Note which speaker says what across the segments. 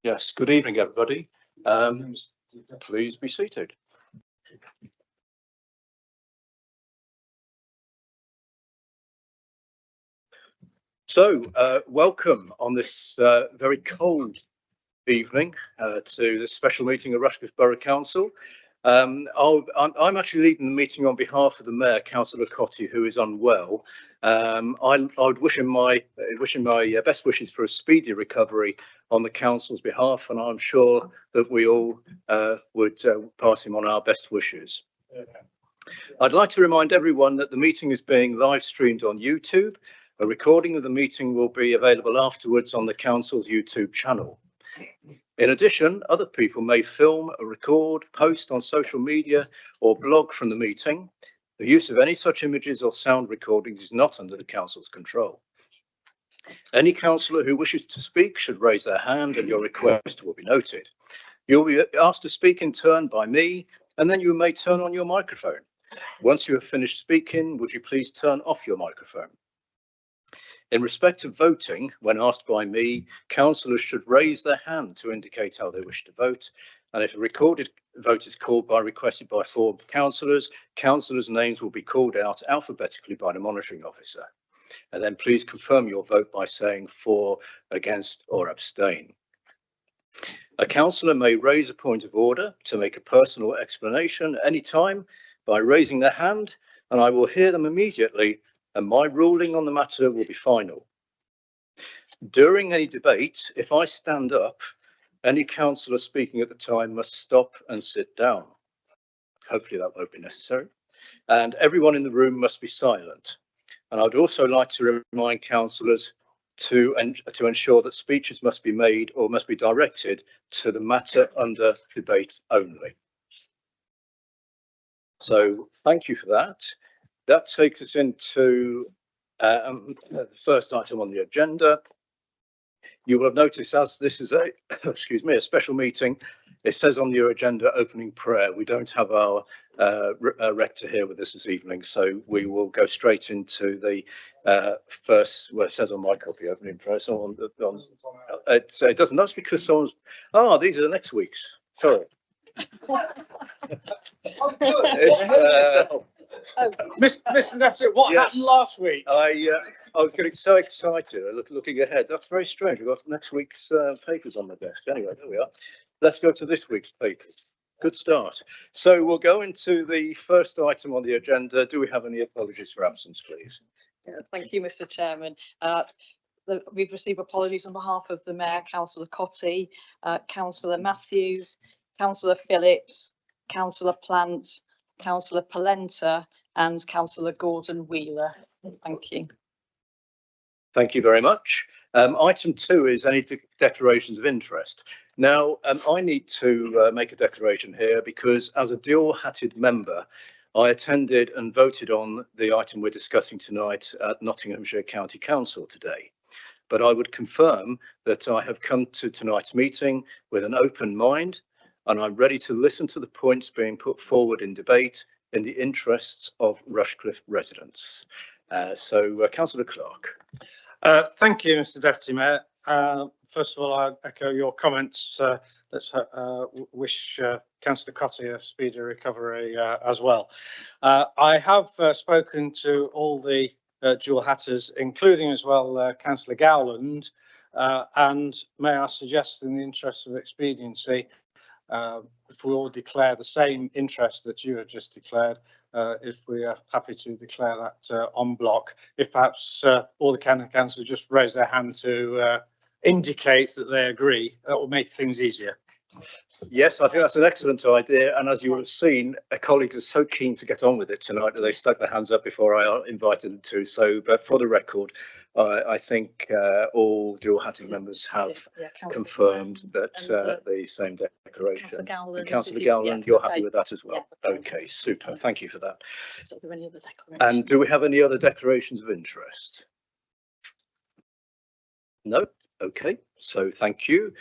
Speaker 1: Yes, good evening, everybody. Please be seated. So, welcome on this very cold evening to this special meeting of Rushcliffe Borough Council. I'm actually leading the meeting on behalf of the Mayor, Councillor Cotty, who is unwell. I would wish him my best wishes for a speedy recovery on the council's behalf, and I'm sure that we all would pass him on our best wishes. I'd like to remind everyone that the meeting is being live streamed on YouTube. A recording of the meeting will be available afterwards on the council's YouTube channel. In addition, other people may film, record, post on social media or blog from the meeting. The use of any such images or sound recordings is not under the council's control. Any councillor who wishes to speak should raise their hand and your request will be noted. You'll be asked to speak in turn by me, and then you may turn on your microphone. Once you have finished speaking, would you please turn off your microphone? In respect of voting, when asked by me, councillors should raise their hand to indicate how they wish to vote. And if a recorded vote is called requested by 4 councillors, councillors' names will be called out alphabetically by the monitoring officer. And then please confirm your vote by saying for, against, or abstain. A councillor may raise a point of order to make a personal explanation at any time by raising their hand, and I will hear them immediately, and my ruling on the matter will be final. During any debate, if I stand up, any councillor speaking at the time must stop and sit down. Hopefully that won't be necessary. And everyone in the room must be silent. And I'd also like to remind councillors to ensure that speeches must be made or must be directed to the matter under debate only. So thank you for that. That takes us into the first item on the agenda. You will have noticed, as this is a a special meeting, it says on your agenda opening prayer. We don't have our rector here with us this evening, so we will go straight into the first. Well, it says on my copy opening prayer. So it doesn't. That's because someone's. These are the next week's. Sorry.
Speaker 2: Mr. Deputy, what happened last week?
Speaker 1: I was getting so excited looking ahead. That's very strange. We've got next week's papers on my desk. Anyway, there we are. Let's go to this week's papers. Good start. So we'll go into the first item on the agenda. Do we have any apologies for absence, please?
Speaker 3: Yeah, thank you, Mr. Chairman. We've received apologies on behalf of the Mayor, Councillor Cotty, Councillor Matthews, Councillor Phillips, Councillor Plant, Councillor Polenta and Councillor Gordon Wheeler. Thank you.
Speaker 1: Thank you very much. Item 2 is any declarations of interest. Now, I need to make a declaration here because as a dual-hatted member, I attended and voted on the item we're discussing tonight at Nottinghamshire County Council today. But I would confirm that I have come to tonight's meeting with an open mind, and I'm ready to listen to the points being put forward in debate in the interests of Rushcliffe residents. Councillor Clark.
Speaker 2: Thank you, Mr. Deputy Mayor. First of all, I echo your comments. Let's wish Councillor Cotty a speedy recovery as well. I have spoken to all the dual hatters, including as well Councillor Gowland, and may I suggest, in the interest of expediency, if we all declare the same interest that you have just declared, if we are happy to declare that en bloc, if perhaps all the councillors just raise their hand to indicate that they agree, that will make things easier.
Speaker 1: Yes, I think that's an excellent idea. And as you will have seen, colleagues are so keen to get on with it tonight that they stuck their hands up before I invited them to. So, but for the record, I think all dual-hatted members have confirmed that the same declaration. Councillor Gowland, you're happy with that as well? Yeah, okay, super. Thank you for that.
Speaker 3: Are there any other declarations?
Speaker 1: And do we have any other declarations of interest? No? Okay, so thank you.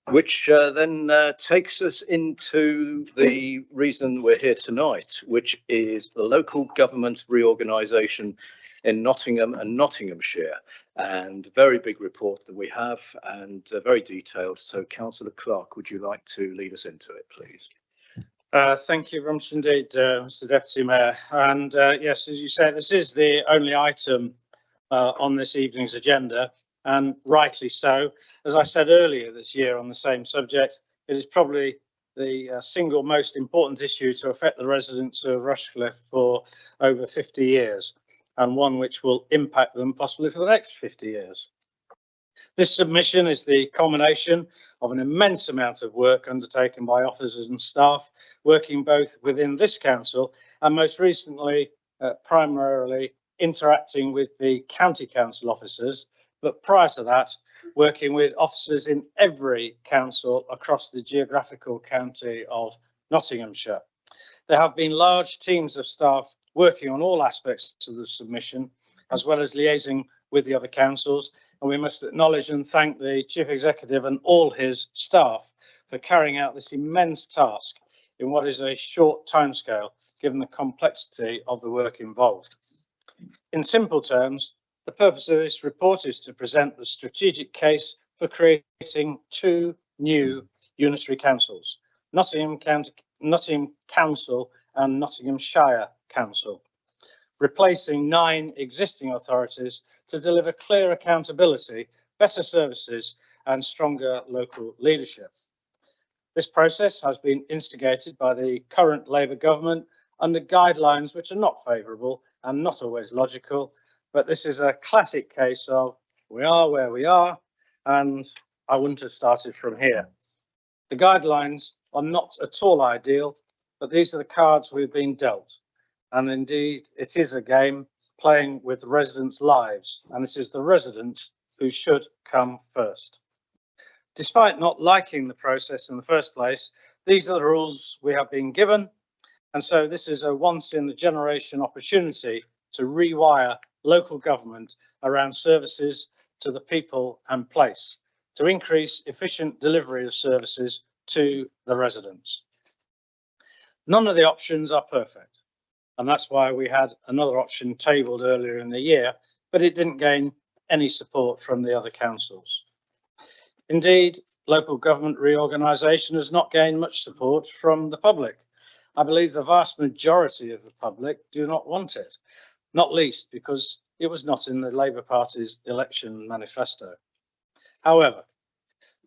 Speaker 1: Which then takes us into the reason we're here tonight, which is the local government reorganisation in Nottingham and Nottinghamshire. And very big report that we have, and very detailed. So Councillor Clark, would you like to lead us into it, please?
Speaker 2: Thank you very much indeed, Mr. Deputy Mayor. And yes, as you said, this is the only item on this evening's agenda, and rightly so. As I said earlier this year on the same subject, it is probably the single most important issue to affect the residents of Rushcliffe for over 50 years, and one which will impact them possibly for the next 50 years. This submission is the culmination of an immense amount of work undertaken by officers and staff working both within this council and most recently primarily interacting with the county council officers, but prior to that working with officers in every council across the geographical county of Nottinghamshire. There have been large teams of staff working on all aspects of the submission, as well as liaising with the other councils, and we must acknowledge and thank the Chief Executive and all his staff for carrying out this immense task in what is a short timescale, given the complexity of the work involved. In simple terms, the purpose of this report is to present the strategic case for creating 2 new unitary councils, Nottingham Council and Nottinghamshire Council, replacing 9 existing authorities to deliver clear accountability, better services and stronger local leadership. This process has been instigated by the current Labour government under guidelines which are not favourable and not always logical, but this is a classic case of we are where we are and I wouldn't have started from here. The guidelines are not at all ideal, but these are the cards we've been dealt. And indeed, it is a game playing with residents' lives, and it is the residents who should come first. Despite not liking the process in the first place, these are the rules we have been given, and so this is a once-in-a-generation opportunity to rewire local government around services to the people and place, to increase efficient delivery of services to the residents. None of the options are perfect, and that's why we had another option tabled earlier in the year, but it didn't gain any support from the other councils. Indeed, local government reorganisation has not gained much support from the public. I believe the vast majority of the public do not want it, not least because it was not in the Labour Party's election manifesto. However,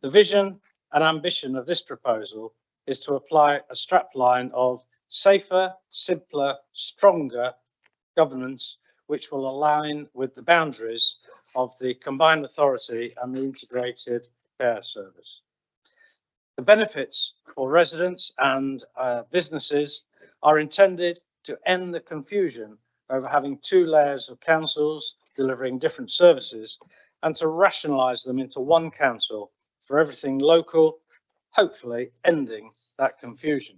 Speaker 2: the vision and ambition of this proposal is to apply a strapline of safer, simpler, stronger governance, which will align with the boundaries of the combined authority and the integrated care service. The benefits for residents and businesses are intended to end the confusion over having 2 layers of councils delivering different services and to rationalise them into one council for everything local, hopefully ending that confusion.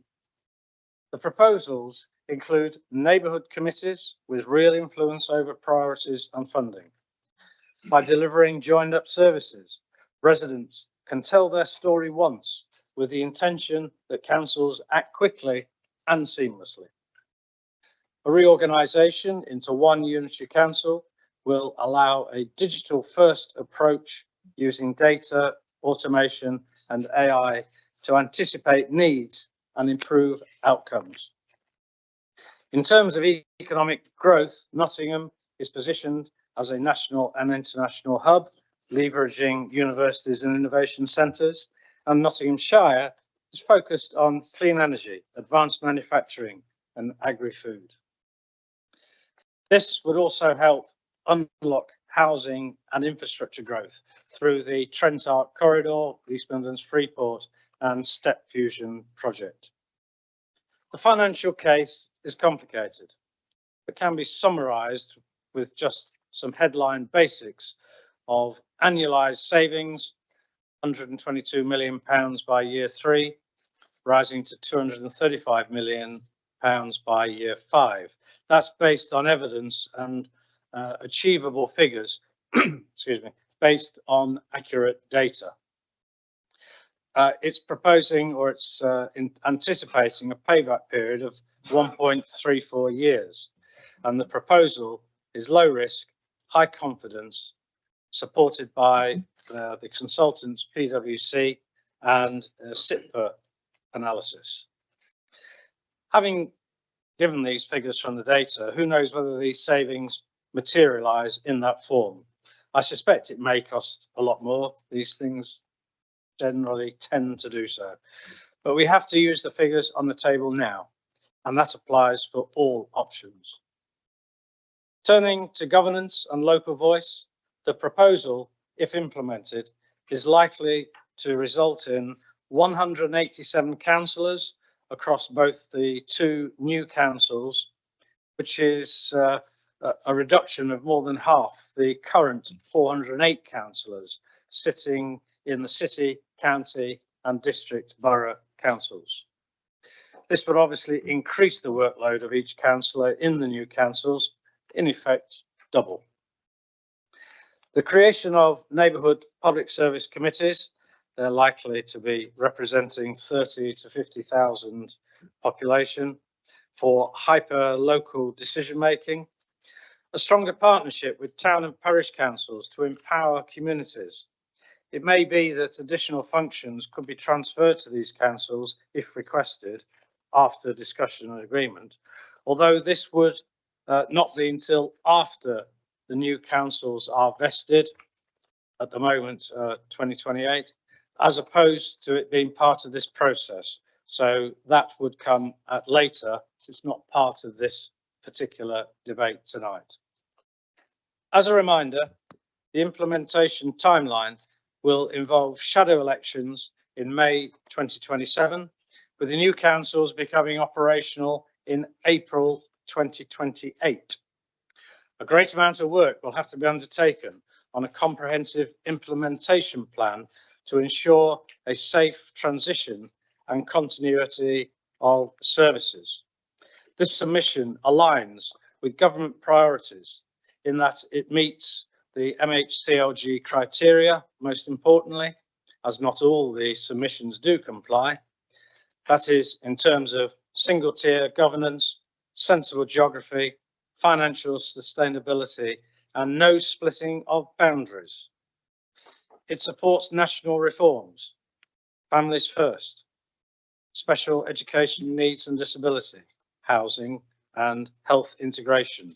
Speaker 2: The proposals include neighbourhood committees with real influence over priorities and funding. By delivering joined up services, residents can tell their story once with the intention that councils act quickly and seamlessly. A reorganisation into one unitary council will allow a digital first approach using data, automation and AI to anticipate needs and improve outcomes. In terms of economic growth, Nottingham is positioned as a national and international hub, leveraging universities and innovation centres, and Nottinghamshire is focused on clean energy, advanced manufacturing and agri-food. This would also help unlock housing and infrastructure growth through the Trent Arc Corridor, East Midlands Freeport and Step Fusion project. The financial case is complicated, but can be summarised with just some headline basics of annualised savings, £122 million by year 3, rising to £235 million by year 5. That's based on evidence and achievable figures, excuse me, based on accurate data. It's proposing, or it's anticipating a payback period of 1.34 years, and the proposal is low risk, high confidence, supported by the consultants PwC and SIPA analysis. Having given these figures from the data, who knows whether these savings materialise in that form? I suspect it may cost a lot more. These things generally tend to do so. But we have to use the figures on the table now, and that applies for all options. Turning to governance and local voice, the proposal, if implemented, is likely to result in 187 councillors across both the two new councils, which is a reduction of more than half the current 408 councillors sitting in the city, county and district borough councils. This would obviously increase the workload of each councillor in the new councils, in effect double. The creation of neighbourhood public service committees, they're likely to be representing 30 to 50,000 population for hyper-local decision making, a stronger partnership with town and parish councils to empower communities. It may be that additional functions could be transferred to these councils if requested after discussion and agreement, although this would not be until after the new councils are vested, at the moment 2028, as opposed to it being part of this process. So that would come at later. It's not part of this particular debate tonight. As a reminder, the implementation timeline will involve shadow elections in May 2027, with the new councils becoming operational in April 2028. A great amount of work will have to be undertaken on a comprehensive implementation plan to ensure a safe transition and continuity of services. This submission aligns with government priorities in that it meets the MHCLG criteria, most importantly, as not all the submissions do comply. That is in terms of single tier governance, sensible geography, financial sustainability, and no splitting of boundaries. It supports national reforms, families first, special education needs and disability, housing and health integration,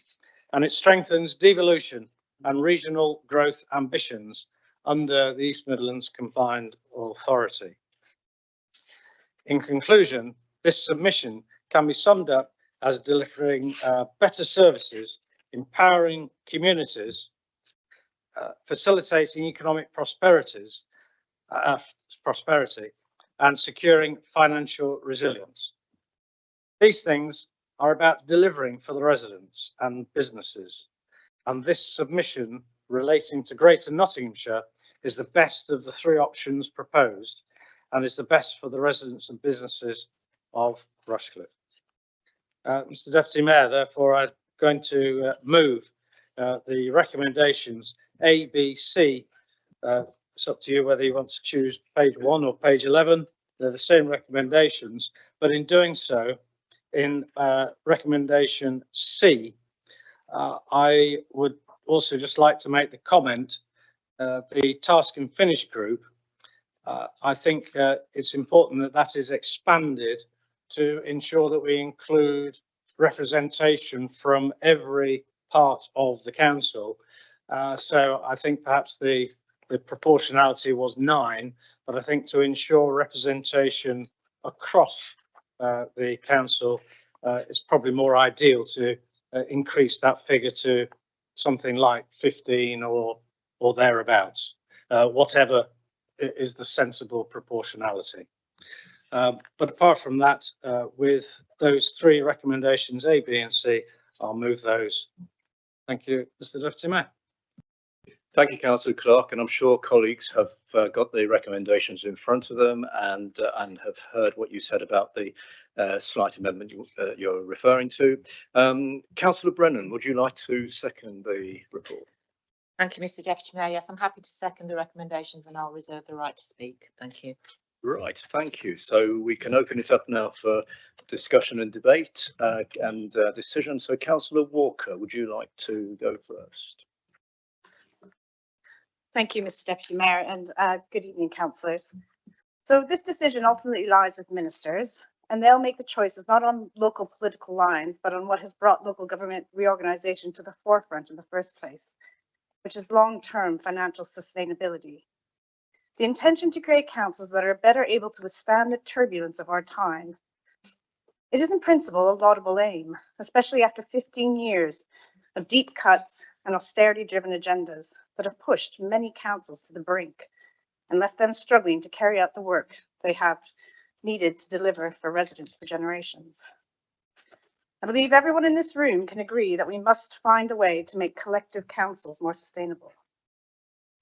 Speaker 2: and it strengthens devolution and regional growth ambitions under the East Midlands Combined Authority. In conclusion, this submission can be summed up as delivering better services, empowering communities, facilitating economic prosperity, and securing financial resilience. These things are about delivering for the residents and businesses, and this submission relating to Greater Nottinghamshire is the best of the three options proposed and is the best for the residents and businesses of Rushcliffe. Mr Deputy Mayor, therefore I'm going to move the recommendations A, B, C. It's up to you whether you want to choose page 1 or page 11. They're the same recommendations, but in doing so, in recommendation C, I would also just like to make the comment, the Task and Finish group, I think it's important that that is expanded to ensure that we include representation from every part of the council. So I think perhaps the proportionality was 9, but I think to ensure representation across the council, it's probably more ideal to increase that figure to something like 15 or thereabouts, whatever is the sensible proportionality. But apart from that, with those 3 recommendations, A, B and C, I'll move those. Thank you, Mr Deputy Mayor.
Speaker 1: Thank you, Councillor Clark, and I'm sure colleagues have got the recommendations in front of them and have heard what you said about the slight amendment you're referring to. Councillor Brennan, would you like to second the report?
Speaker 4: Thank you, Mr Deputy Mayor. Yes, I'm happy to second the recommendations and I'll reserve the right to speak. Thank you.
Speaker 1: Right, thank you. So we can open it up now for discussion and debate and decision. So Councillor Walker, would you like to go first?
Speaker 4: Thank you, Mr Deputy Mayor, and good evening, councillors. So this decision ultimately lies with ministers, and they'll make the choices not on local political lines, but on what has brought local government reorganisation to the forefront in the first place, which is long-term financial sustainability. The intention to create councils that are better able to withstand the turbulence of our time. It is in principle a laudable aim, especially after 15 years of deep cuts and austerity-driven agendas that have pushed many councils to the brink and left them struggling to carry out the work they have needed to deliver for residents for generations. I believe everyone in this room can agree that we must find a way to make collective councils more sustainable.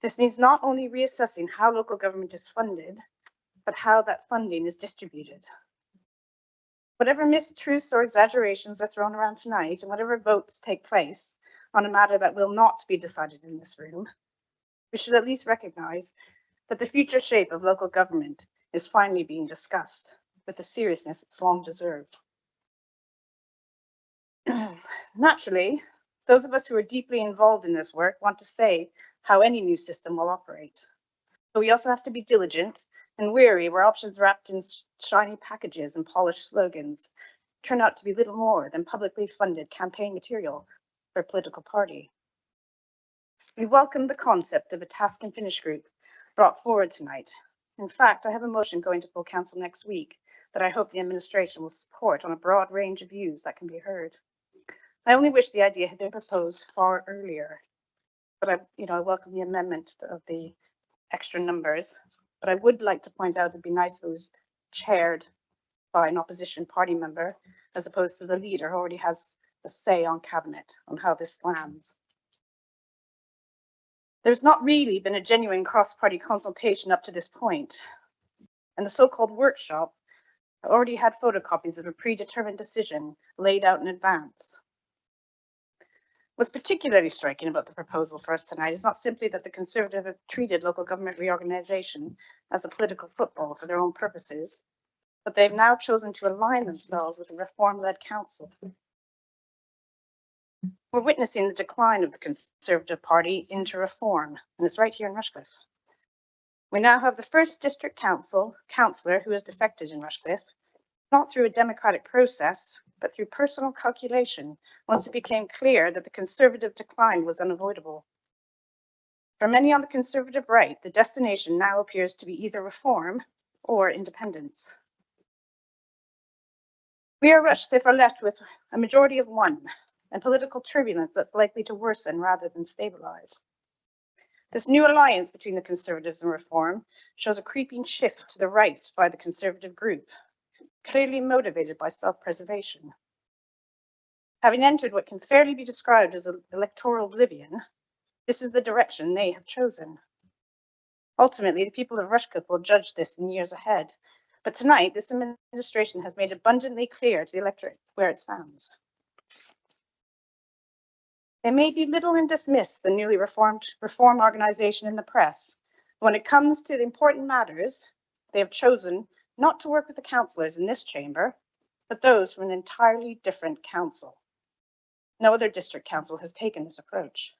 Speaker 4: This means not only reassessing how local government is funded, but how that funding is distributed. Whatever mistruths or exaggerations are thrown around tonight, and whatever votes take place on a matter that will not be decided in this room, we should at least recognise that the future shape of local government is finally being discussed with the seriousness it's long deserved. Naturally, those of us who are deeply involved in this work want to say how any new system will operate. But we also have to be diligent and wary where options wrapped in shiny packages and polished slogans turn out to be little more than publicly funded campaign material for a political party. We welcome the concept of a task and finish group brought forward tonight. In fact, I have a motion going to full council next week that I hope the administration will support on a broad range of views that can be heard. I only wish the idea had been proposed far earlier, but I welcome the amendment of the extra numbers. But I would like to point out it'd be nice if it was chaired by an opposition party member, as opposed to the leader who already has a say on cabinet on how this lands. There's not really been a genuine cross-party consultation up to this point, and the so-called workshop already had photocopies of a predetermined decision laid out in advance. What's particularly striking about the proposal for us tonight is not simply that the Conservative have treated local government reorganisation as a political football for their own purposes, but they've now chosen to align themselves with a reform-led council. We're witnessing the decline of the Conservative Party into reform, and it's right here in Rushcliffe. We now have the first district councillor who has defected in Rushcliffe, not through a democratic process, but through personal calculation, once it became clear that the Conservative decline was unavoidable. For many on the Conservative right, the destination now appears to be either reform or independence. We at Rushcliffe are left with a majority of one, and political turbulence that's likely to worsen rather than stabilise. This new alliance between the Conservatives and Reform shows a creeping shift to the right by the Conservative group, clearly motivated by self-preservation. Having entered what can fairly be described as electoral oblivion, this is the direction they have chosen. Ultimately, the people of Rushcliffe will judge this in years ahead, but tonight this administration has made abundantly clear to the electorate where it stands. They may belittle and dismiss the newly reform organisation in the press. When it comes to the important matters, they have chosen not to work with the councillors in this chamber, but those from an entirely different council. No other district council has taken this approach.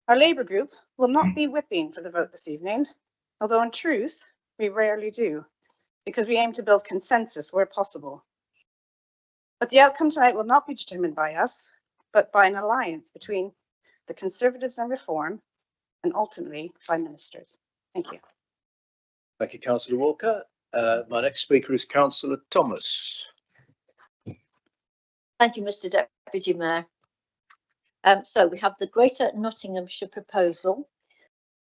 Speaker 4: Our Labour group will not be whipping for the vote this evening, although in truth, we rarely do, because we aim to build consensus where possible. But the outcome tonight will not be determined by us, but by an alliance between the Conservatives and Reform, and ultimately by ministers. Thank you.
Speaker 1: Thank you, Councillor Walker. My next speaker is Councillor Thomas.
Speaker 5: Thank you, Mr Deputy Mayor. So we have the Greater Nottinghamshire proposal,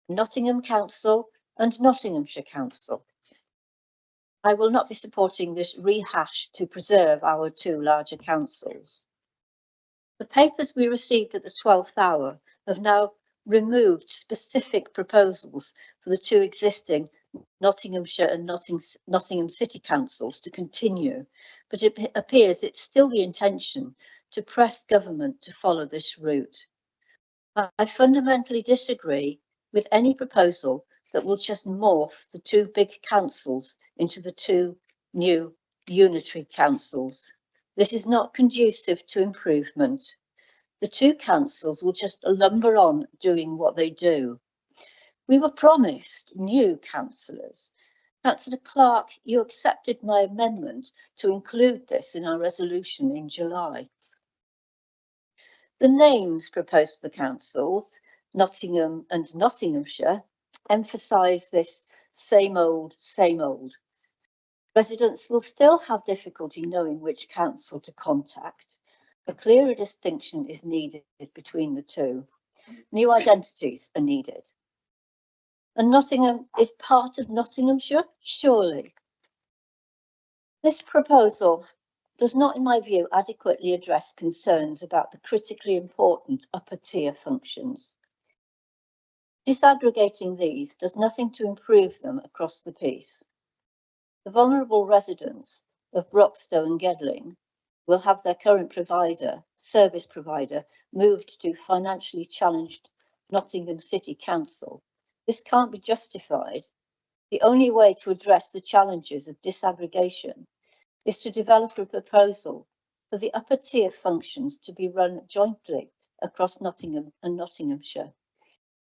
Speaker 5: Nottingham Council and Nottinghamshire Council. I will not be supporting this rehash to preserve our two larger councils. The papers we received at the 12th hour have now removed specific proposals for the two existing Nottinghamshire and Nottingham City Councils to continue, but it appears it's still the intention to press government to follow this route. I fundamentally disagree with any proposal that will just morph the two big councils into the two new unitary councils. This is not conducive to improvement. The two councils will just lumber on doing what they do. We were promised new councillors. Councillor Clark, you accepted my amendment to include this in our resolution in July. The names proposed for the councils, Nottingham and Nottinghamshire, emphasise this same old, same old. Residents will still have difficulty knowing which council to contact. A clearer distinction is needed between the two. New identities are needed. And Nottingham is part of Nottinghamshire, surely. This proposal does not, in my view, adequately address concerns about the critically important upper tier functions. Disaggregating these does nothing to improve them across the piece. The vulnerable residents of Broxtowe and Gedling will have their current service provider, moved to financially challenged Nottingham City Council. This can't be justified. The only way to address the challenges of disaggregation is to develop a proposal for the upper tier functions to be run jointly across Nottingham and Nottinghamshire.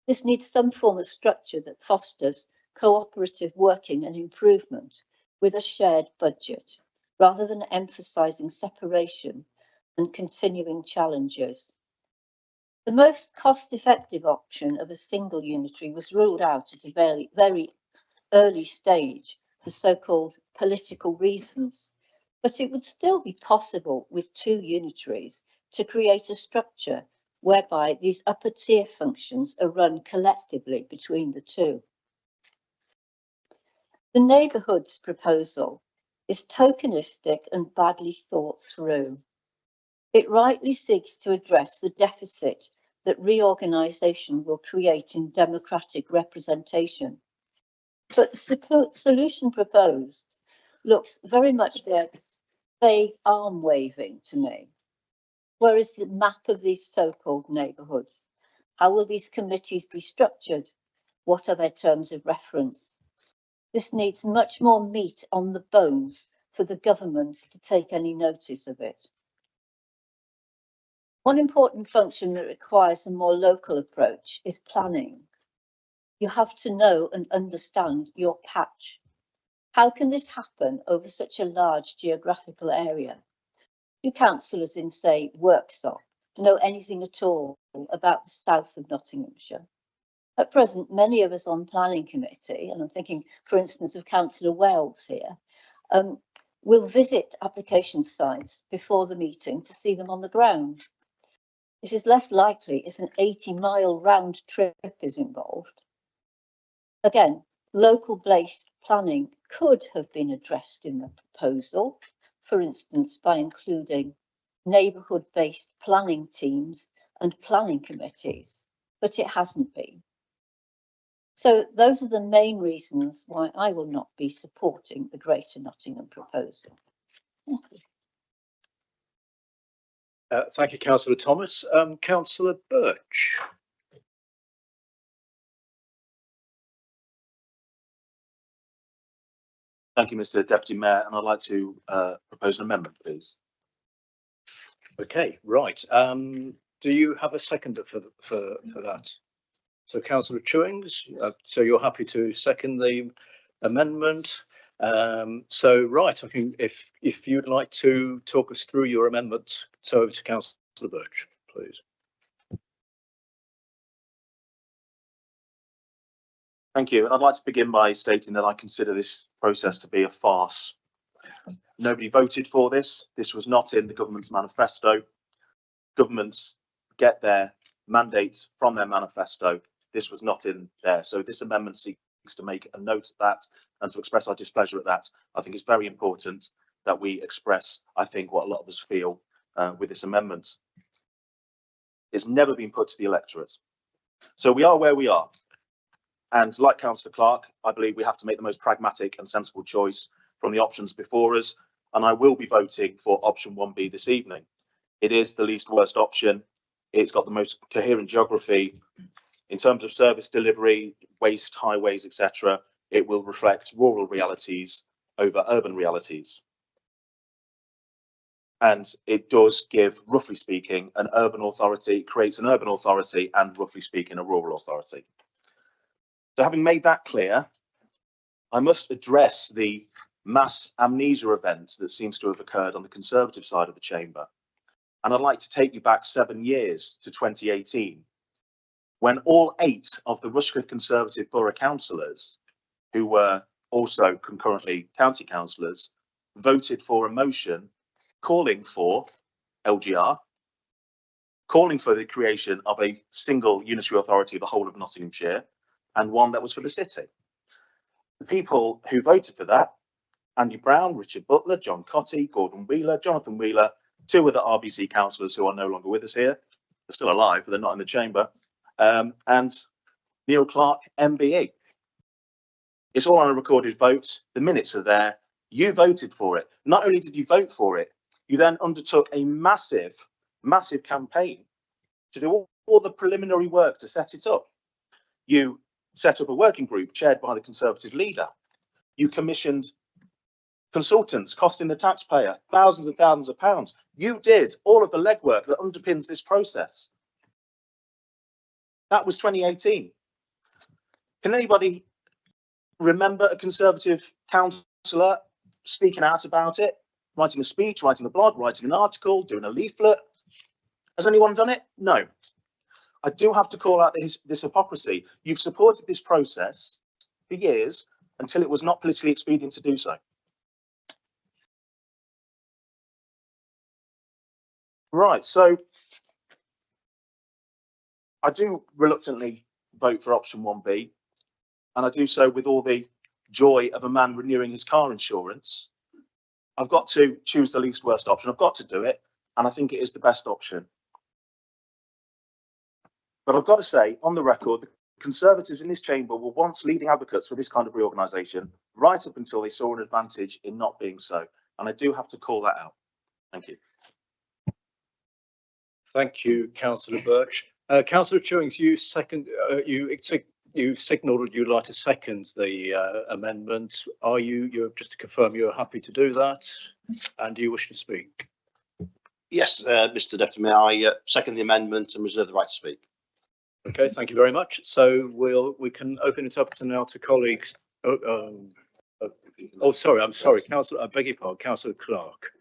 Speaker 5: This needs some form of structure that fosters cooperative working and improvement with a shared budget, rather than emphasising separation and continuing challenges. The most cost-effective option of a single unitary was ruled out at a very, very early stage for so-called political reasons, but it would still be possible with two unitaries to create a structure whereby these upper tier functions are run collectively between the two. The neighbourhoods proposal is tokenistic and badly thought through. It rightly seeks to address the deficit that reorganisation will create in democratic representation. But the solution proposed looks very much like vague arm waving to me. Where is the map of these so-called neighbourhoods? How will these committees be structured? What are their terms of reference? This needs much more meat on the bones for the government to take any notice of it. One important function that requires a more local approach is planning. You have to know and understand your patch. How can this happen over such a large geographical area? Do councillors in, say, Worksop know anything at all about the south of Nottinghamshire? At present, many of us on planning committee, and I'm thinking, for instance, of Councillor Wells here, will visit application sites before the meeting to see them on the ground. It is less likely if an 80-mile round trip is involved. Again, local-based planning could have been addressed in the proposal, for instance, by including neighbourhood-based planning teams and planning committees, but it hasn't been. So those are the main reasons why I will not be supporting the Greater Nottingham proposal. Thank you.
Speaker 1: Thank you, Councillor Thomas. Councillor Birch.
Speaker 6: Thank you, Mr. Deputy Mayor, and I'd like to propose an amendment, please.
Speaker 1: Okay, right. Do you have a seconder for that? So, Councillor Chewings, so you're happy to second the amendment. So, right, I think if you'd like to talk us through your amendment, so over to Councillor Birch, please.
Speaker 6: Thank you. I'd like to begin by stating that I consider this process to be a farce. Nobody voted for this. This was not in the government's manifesto. Governments get their mandates from their manifesto. This was not in there. So this amendment seeks to make a note of that and to express our displeasure at that. I think it's very important that we express, I think, what a lot of us feel with this amendment. It's never been put to the electorate. So we are where we are. And like Councillor Clark, I believe we have to make the most pragmatic and sensible choice from the options before us. And I will be voting for option 1B this evening. It is the least worst option. It's got the most coherent geography. In terms of service delivery, waste, highways, etc., it will reflect rural realities over urban realities. And it does give, roughly speaking, an urban authority, creates an urban authority and, roughly speaking, a rural authority. So having made that clear, I must address the mass amnesia events that seems to have occurred on the Conservative side of the chamber. And I'd like to take you back 7 years to 2018, when all 8 of the Rushcliffe Conservative borough councillors, who were also concurrently county councillors, voted for a motion calling for LGR, calling for the creation of a single unitary authority of the whole of Nottinghamshire, and one that was for the city. The people who voted for that, Andy Brown, Richard Butler, John Cotty, Gordon Wheeler, Jonathan Wheeler, 2 other RBC councillors who are no longer with us here, they're still alive, but they're not in the chamber, and Neil Clark, MBE. It's all on a recorded vote. The minutes are there. You voted for it. Not only did you vote for it, you then undertook a massive campaign to do all the preliminary work to set it up. You set up a working group chaired by the Conservative leader. You commissioned consultants costing the taxpayer thousands and thousands of pounds. You did all of the legwork that underpins this process. That was 2018. Can anybody remember a Conservative councillor speaking out about it, writing a speech, writing a blog, writing an article, doing a leaflet? Has anyone done it? No. I do have to call out this hypocrisy. You've supported this process for years until it was not politically expedient to do so. Right, so I do reluctantly vote for option 1B, and I do so with all the joy of a man renewing his car insurance. I've got to choose the least worst option. I've got to do it, and I think it is the best option. But I've got to say, on the record, the Conservatives in this chamber were once leading advocates for this kind of reorganisation, right up until they saw an advantage in not being so. And I do have to call that out. Thank you.
Speaker 1: Thank you, Councillor Birch. Councillor Chewings, you signalled you'd like to second the amendment. Are you just to confirm you're happy to do that? And do you wish to speak?
Speaker 7: Yes, Mr. Deputy Mayor, I second the amendment and reserve the right to speak.
Speaker 1: Okay, thank you very much. So we can open it up now to colleagues. Sorry, I'm sorry, Councillor. I beg your pardon, Councillor Clark.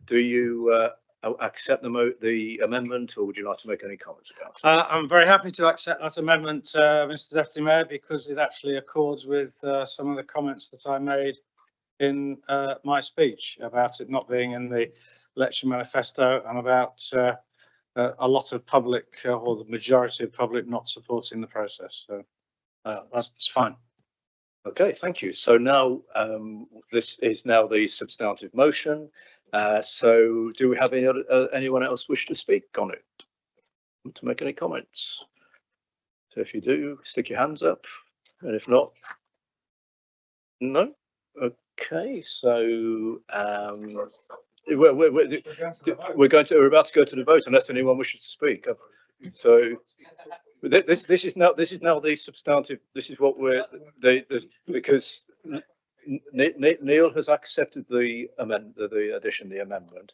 Speaker 1: Do you accept the amendment, or would you like to make any comments about it?
Speaker 2: I'm very happy to accept that amendment, Mr. Deputy Mayor, because it actually accords with some of the comments that I made in my speech about it not being in the election manifesto and about a lot of public or the majority of public not supporting the process. So that's fine.
Speaker 1: Okay, thank you. So now this is now the substantive motion. So do we have anyone else wish to speak on it? To make any comments? So if you do, stick your hands up, and if not, no. Okay, so we're about to go to the vote unless anyone wishes to speak. So this is now the substantive. This is what we're because Neil has accepted the amendment.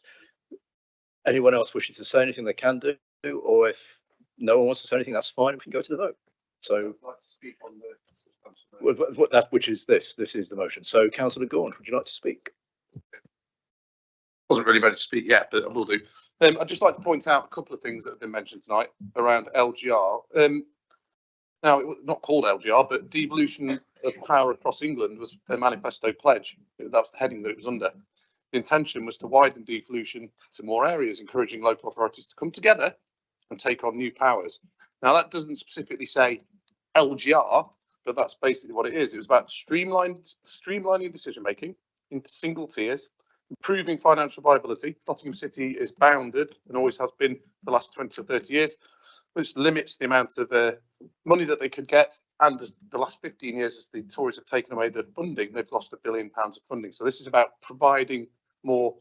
Speaker 1: Anyone else wishes to say anything they can do, or if no one wants to say anything, that's fine. We can go to the vote. So which is this is the motion. So Councillor Gaunt, would you like to speak?
Speaker 8: Wasn't really ready to speak yet, but I will do. I'd just like to point out a couple of things that have been mentioned tonight around LGR. Now, it was not called LGR, but devolution of power across England was their manifesto pledge. That was the heading that it was under. The intention was to widen devolution to more areas, encouraging local authorities to come together and take on new powers. Now, that doesn't specifically say LGR, but that's basically what it is. It was about streamlining decision-making into single tiers, improving financial viability. Nottingham City is bounded and always has been for the last 20 or 30 years, which limits the amount of money that they could get. And as the last 15 years, as the Tories have taken away the funding, they've lost £1 billion of funding. So this is about providing more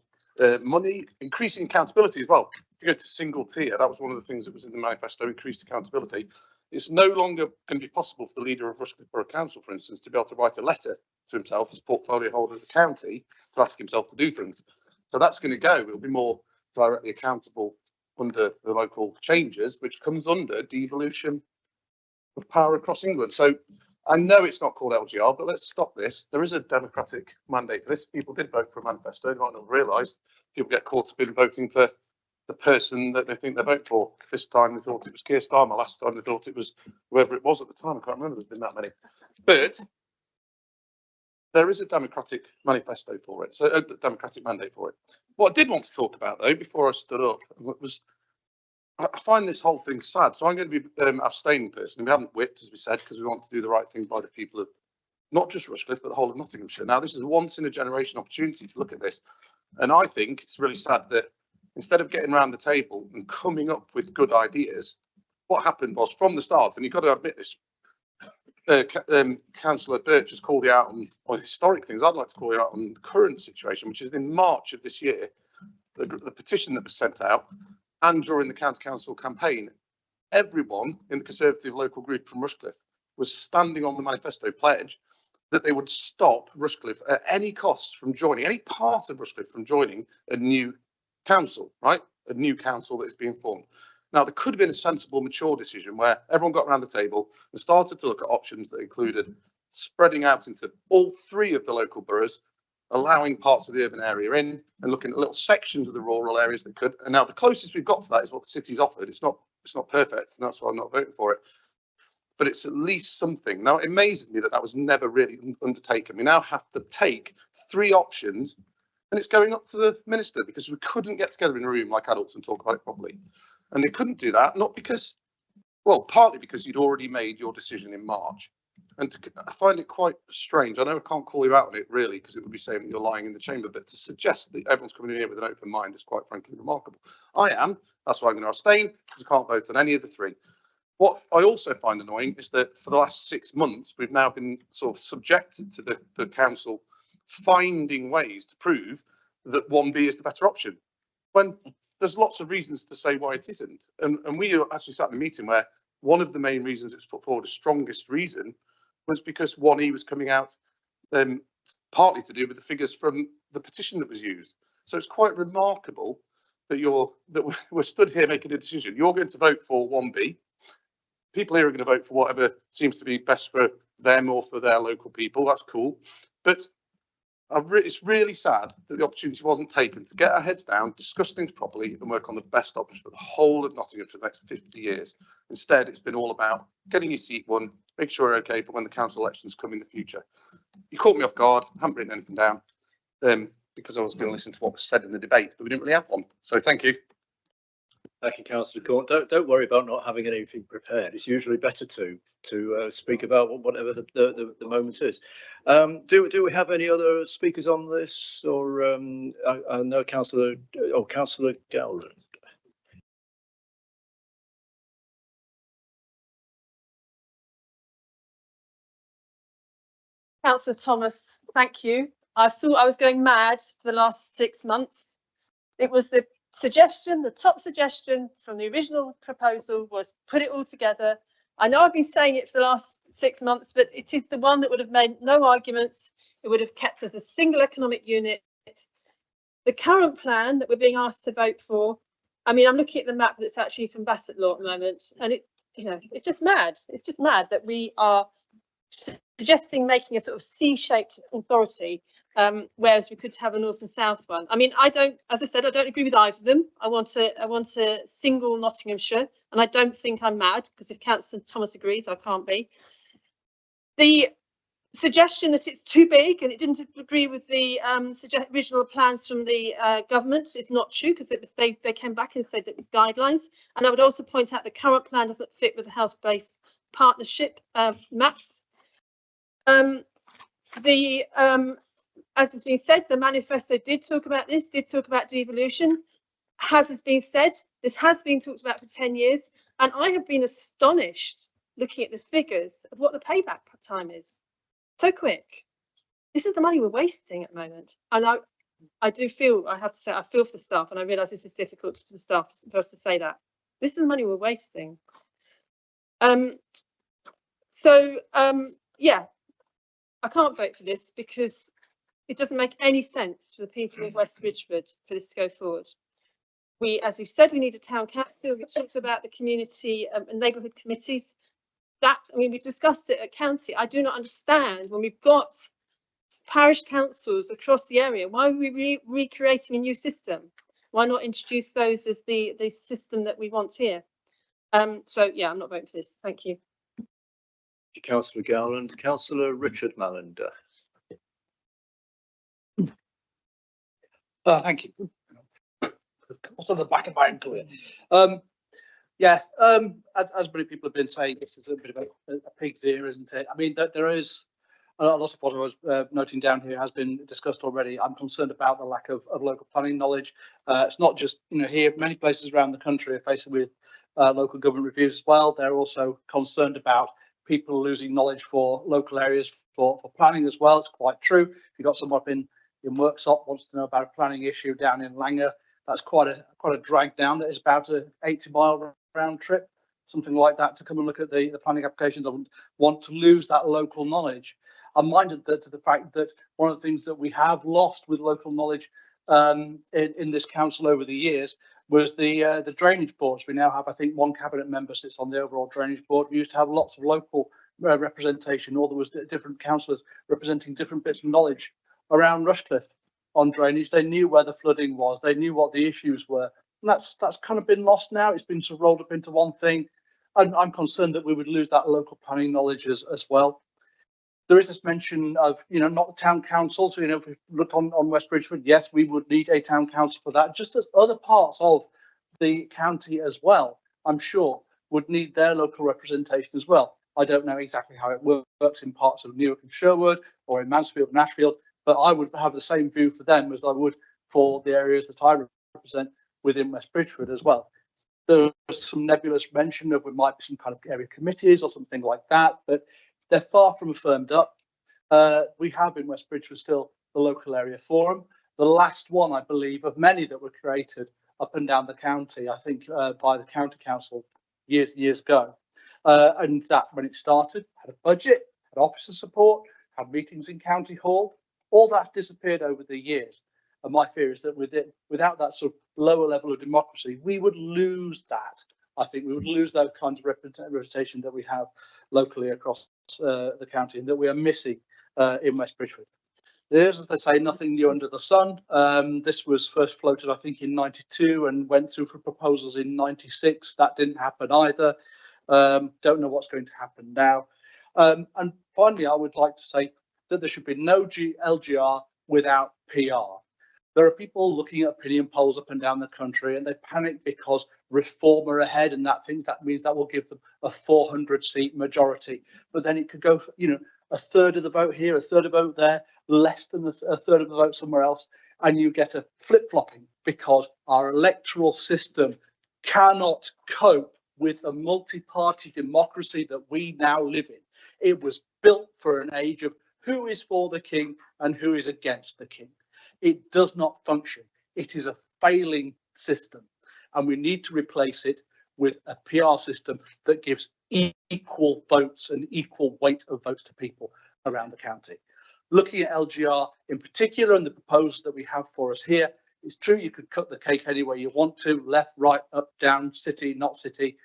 Speaker 8: money, increasing accountability as well. If you go to single tier, that was one of the things that was in the manifesto, increased accountability. It's no longer going to be possible for the leader of Rushcliffe Borough Council, for instance, to be able to write a letter to himself as portfolio holder of the county to ask himself to do things. So that's going to go. It'll be more directly accountable under the local changes, which comes under devolution of power across England. So I know it's not called LGR, but let's stop this. There is a democratic mandate for this. People did vote for a manifesto. They might not have realised. People get caught up in voting for the person that they think they vote for. This time they thought it was Keir Starmer. Last time they thought it was whoever it was at the time. I can't remember. There's been that many. But there is a democratic manifesto for it. So a democratic mandate for it. What I did want to talk about, though, before I stood up, was I find this whole thing sad. So I'm going to be abstaining personally. We haven't whipped, as we said, because we want to do the right thing by the people of not just Rushcliffe, but the whole of Nottinghamshire. Now, this is a once in a generation opportunity to look at this. And I think it's really sad that instead of getting around the table and coming up with good ideas, what happened was from the start, and you've got to admit this, Councillor Birch has called you out on historic things. I'd like to call you out on the current situation, which is in March of this year, the petition that was sent out, and during the county council campaign, everyone in the Conservative local group from Rushcliffe was standing on the manifesto pledge that they would stop Rushcliffe at any cost from joining, any part of Rushcliffe from joining a new council, right? A new council that is being formed. Now, there could have been a sensible, mature decision where everyone got around the table and started to look at options that included spreading out into all three of the local boroughs, allowing parts of the urban area in and looking at little sections of the rural areas that could. And now the closest we've got to that is what the city's offered. It's not perfect, and that's why I'm not voting for it. But it's at least something. Now, it amazes me that that was never really undertaken. We now have to take three options, and it's going up to the minister because we couldn't get together in a room like adults and talk about it properly. And they couldn't do that, not because, well, partly because you'd already made your decision in March. And I find it quite strange. I know I can't call you out on it really, because it would be saying that you're lying in the chamber, but to suggest that everyone's coming in here with an open mind is quite frankly remarkable. I am. That's why I'm going to abstain, because I can't vote on any of the three. What I also find annoying is that for the last 6 months, we've now been sort of subjected to the council finding ways to prove that 1B is the better option, when there's lots of reasons to say why it isn't. And we actually sat in a meeting where one of the main reasons it was put forward, the strongest reason, was because 1E was coming out partly to do with the figures from the petition that was used. So it's quite remarkable that we're stood here making a decision. You're going to vote for 1B. People here are going to vote for whatever seems to be best for them or for their local people. That's cool. But it's really sad that the opportunity wasn't taken to get our heads down, discuss things properly and work on the best options for the whole of Nottingham for the next 50 years. Instead, it's been all about getting your seat won, make sure you're okay for when the council elections come in the future. You caught me off guard. I haven't written anything down because I was going to listen to what was said in the debate, but we didn't really have one. So thank you.
Speaker 1: Thank you, Councillor Corn. Don't worry about not having anything prepared. It's usually better to speak about whatever the moment is. Do we have any other speakers on this, or I know Councillor Gowland.
Speaker 9: Councillor Thomas, thank you. I thought I was going mad for the last 6 months. It was the suggestion, the top suggestion from the original proposal was put it all together. I know I've been saying it for the last 6 months, but it is the one that would have made no arguments. It would have kept us a single economic unit. The current plan that we're being asked to vote for, I mean, I'm looking at the map that's actually from Bassetlaw at the moment, and it's just mad. It's just mad that we are suggesting making a sort of C-shaped authority, whereas we could have a north and south one. I mean, as I said, I don't agree with either of them. I want a single Nottinghamshire, and I don't think I'm mad, because if Councillor Thomas agrees, I can't be. The suggestion that it's too big and it didn't agree with the original plans from the government is not true, because they came back and said that it was guidelines. And I would also point out the current plan doesn't fit with the health-based partnership maps. As has been said, the manifesto did talk about this, did talk about devolution. As has been said, this has been talked about for 10 years, and I have been astonished looking at the figures of what the payback time is. So quick. This is the money we're wasting at the moment. And I do feel, I have to say, I feel for the staff, and I realise this is difficult for the staff for us to say that. This is the money we're wasting. Yeah, I can't vote for this because it doesn't make any sense for the people of West Bridgford for this to go forward. As we've said, we need a town council. We talked about the community and neighbourhood committees. We discussed it at county. I do not understand when we've got parish councils across the area. Why are we recreating a new system? Why not introduce those as the system that we want here? So yeah, I'm not voting for this. Thank you.
Speaker 1: Councillor Gowland. Councillor Richard Mallender.
Speaker 10: Thank you. What's on the back of my ankle? As many people have been saying, this is a bit of a pig's ear, isn't it? I mean, there is a lot of what I was noting down here has been discussed already. I'm concerned about the lack of local planning knowledge. It's not just here. Many places around the country are facing with local government reviews as well. They're also concerned about people losing knowledge for local areas for planning as well. It's quite true. If you've got someone up in Worksop wants to know about a planning issue down in Langer, that's quite a drag down. That is about an 80-mile round trip, something like that, to come and look at the planning applications. I wouldn't want to lose that local knowledge. I'm minded to the fact that one of the things that we have lost with local knowledge in this council over the years was the drainage boards. We now have, I think, one cabinet member sits on the overall drainage board. We used to have lots of local representation, or there was different councillors representing different bits of knowledge around Rushcliffe on drainage. They knew where the flooding was. They knew what the issues were. And that's kind of been lost now. It's been sort of rolled up into one thing. And I'm concerned that we would lose that local planning knowledge as well. There is this mention of, not the town council. So, if we look on West Bridgford, yes, we would need a town council for that, just as other parts of the county as well, I'm sure, would need their local representation as well. I don't know exactly how it works in parts of Newark and Sherwood or in Mansfield and Ashfield, but I would have the same view for them as I would for the areas that I represent within West Bridgford as well. There was some nebulous mention of there might be some kind of area committees or something like that, but they're far from firmed up. We have in West Bridgford still the local area forum, the last one, I believe, of many that were created up and down the county, I think by the county council years ago. And that, when it started, had a budget, had officer support, had meetings in County Hall. All that's disappeared over the years. And my fear is that without that sort of lower level of democracy, we would lose that. I think we would lose those kinds of representation that we have locally across the county and that we are missing in West Bridgford. There's, as they say, nothing new under the sun. This was first floated, I think, in '92 and went through for proposals in '96. That didn't happen either. Don't know what's going to happen now. And finally, I would like to say that there should be no LGR without PR. There are people looking at opinion polls up and down the country and they panic because Reform are ahead and that means that will give them a 400-seat majority. But then it could go, a third of the vote here, a third of the vote there, less than a third of the vote somewhere else, and you get a flip-flopping because our electoral system cannot cope with a multi-party democracy that we now live in. It was built for an age of who is for the king and who is against the king. It does not function. It is a failing system, and we need to replace it with a PR system that gives equal votes and equal weight of votes to people around the county. Looking at LGR in particular and the proposal that we have for us here, it's true you could cut the cake any way you want to, left, right, up, down, city, not city.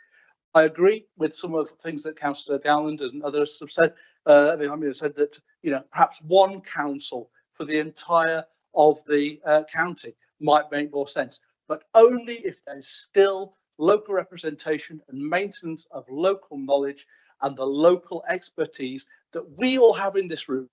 Speaker 10: I agree with some of the things that Councillor Gowland and others have said. Said that perhaps one council for the entire of the county might make more sense, but only if there's still local representation and maintenance of local knowledge and the local expertise that we all have in this room,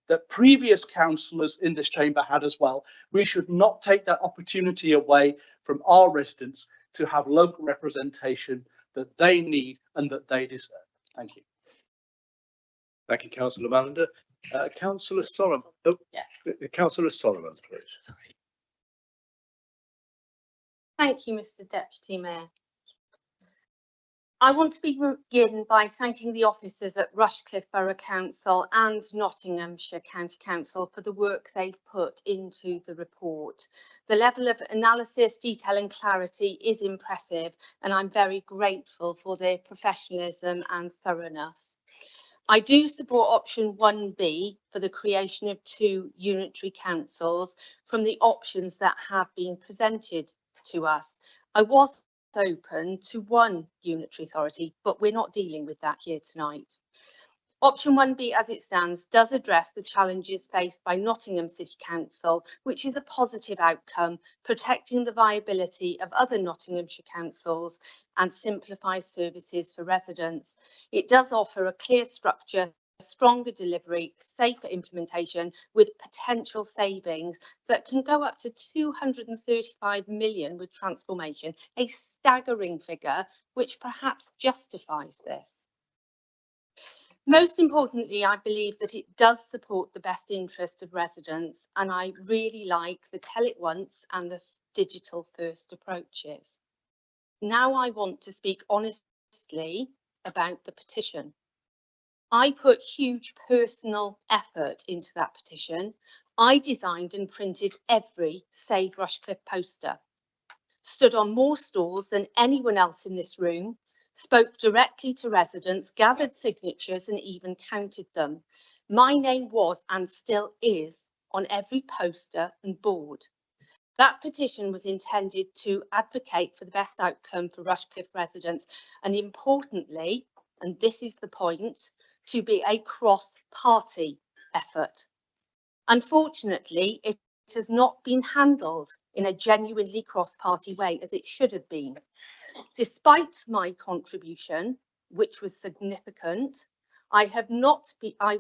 Speaker 10: that previous councillors in this chamber had as well. We should not take that opportunity away from our residents to have local representation that they need and that they deserve. Thank you.
Speaker 1: Thank you, Councillor Mallender. Councillor Solomon. Oh, yeah. Councillor Solomon, please.
Speaker 9: Sorry.
Speaker 11: Thank you, Mr. Deputy Mayor.
Speaker 9: I want to begin by thanking the officers at Rushcliffe Borough Council and Nottinghamshire County Council for the work they've put into the report. The level of analysis, detail and clarity is impressive, and I'm very grateful for their professionalism and thoroughness. I do support option 1B for the creation of 2 unitary councils from the options that have been presented to us. I was open to 1 unitary authority, but we're not dealing with that here tonight. Option 1B as it stands does address the challenges faced by Nottingham City Council, which is a positive outcome, protecting the viability of other Nottinghamshire councils and simplifies services for residents. It does offer a clear structure, stronger delivery, safer implementation with potential savings that can go up to 235 million with transformation, a staggering figure which perhaps justifies this. Most importantly, I believe that it does support the best interest of residents, and I really like the tell it once and the digital first approaches. Now I want to speak honestly about the petition. I put huge personal effort into that petition. I designed and printed every Save Rushcliffe poster, stood on more stalls than anyone else in this room, spoke directly to residents, gathered signatures and even counted them. My name was and still is on every poster and board. That petition was intended to advocate for the best outcome for Rushcliffe residents and importantly, and this is the point, to be a cross-party effort. Unfortunately, it has not been handled in a genuinely cross-party way as it should have been. Despite my contribution, which was significant, I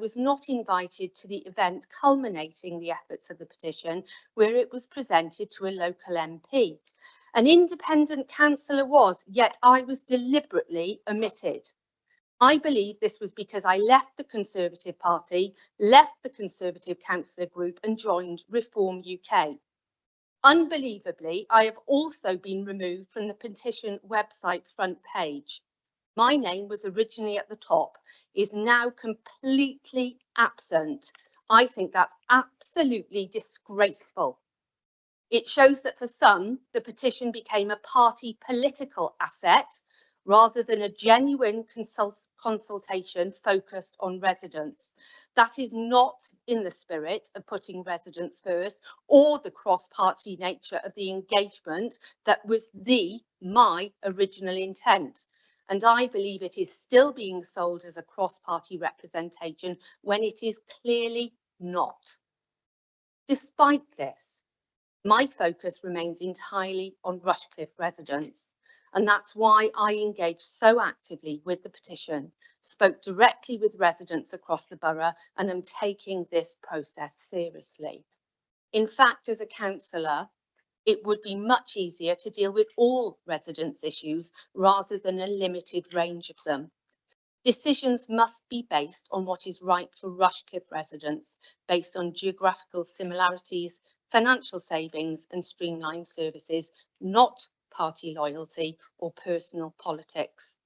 Speaker 9: was not invited to the event culminating the efforts of the petition, where it was presented to a local MP. An independent councillor was, yet I was deliberately omitted. I believe this was because I left the Conservative Party, left the Conservative councillor group and joined Reform UK. Unbelievably, I have also been removed from the petition website front page. My name was originally at the top, is now completely absent. I think that's absolutely disgraceful. It shows that for some, the petition became a party political asset rather than a genuine consultation focused on residents. That is not in the spirit of putting residents first or the cross-party nature of the engagement that was my original intent. And I believe it is still being sold as a cross-party representation when it is clearly not. Despite this, my focus remains entirely on Rushcliffe residents. And that's why I engaged so actively with the petition, spoke directly with residents across the borough and am taking this process seriously. In fact, as a councillor, it would be much easier to deal with all residents' issues rather than a limited range of them. Decisions must be based on what is right for Rushcliffe residents, based on geographical similarities, financial savings and streamlined services, not party loyalty or personal politics.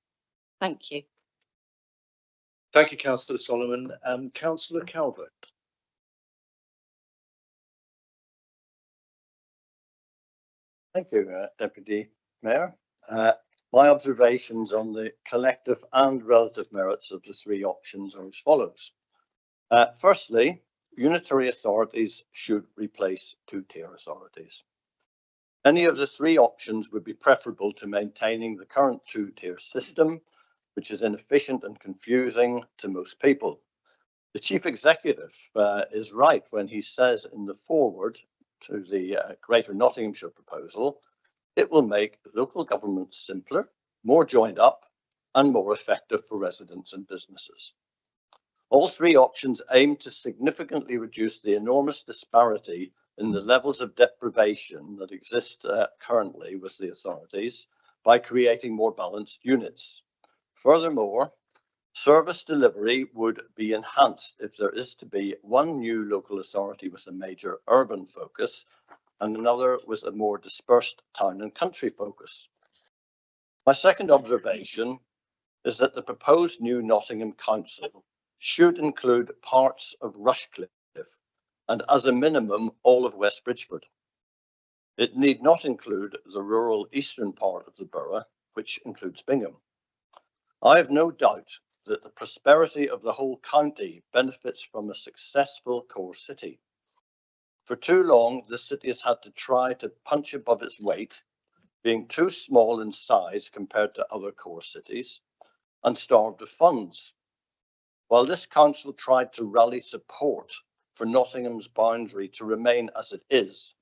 Speaker 9: Thank you.
Speaker 1: Thank you, Councillor Solomon. Councillor Calvert.
Speaker 11: Thank you, Deputy Mayor. My observations on the collective and relative merits of the 3 options are as follows. Firstly, unitary authorities should replace 2-tier authorities. Any of the 3 options would be preferable to maintaining the current 2-tier system, which is inefficient and confusing to most people. The Chief Executive is right when he says in the foreword to the Greater Nottinghamshire proposal, it will make local government simpler, more joined up and more effective for residents and businesses. All 3 options aim to significantly reduce the enormous disparity in the levels of deprivation that exist currently with the authorities by creating more balanced units. Furthermore, service delivery would be enhanced if there is to be one new local authority with a major urban focus and another with a more dispersed town and country focus. My second observation is that the proposed new Nottingham Council should include parts of Rushcliffe and, as a minimum, all of West Bridgford. It need not include the rural eastern part of the borough, which includes Bingham. I have no doubt that the prosperity of the whole county benefits from a successful core city. For too long, the city has had to try to punch above its weight, being too small in size compared to other core cities, and starved of funds. While this council tried to rally support for Nottingham's boundary to remain as it is,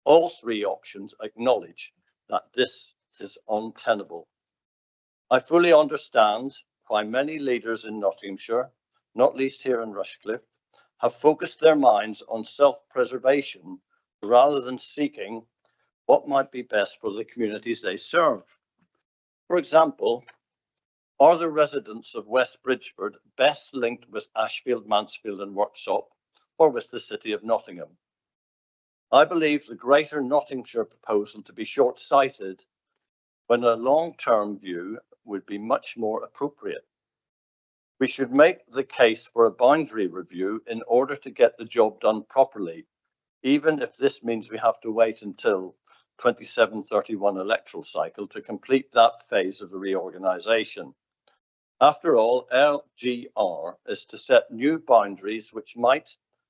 Speaker 11: all three options acknowledge that this is untenable. I fully understand why many leaders in Nottinghamshire, not least here in Rushcliffe, have focused their minds on self-preservation rather than seeking what might be best for the communities they serve. For example, are the residents of West Bridgford best linked with Ashfield, Mansfield and Worksop, or with the city of Nottingham? I believe the Greater Nottinghamshire proposal to be short-sighted when a long-term view would be much more appropriate. We should make the case for a boundary review in order to get the job done properly, even if this means we have to wait until 27-31 electoral cycle to complete that phase of the reorganisation. After all, LGR is to set new boundaries which might,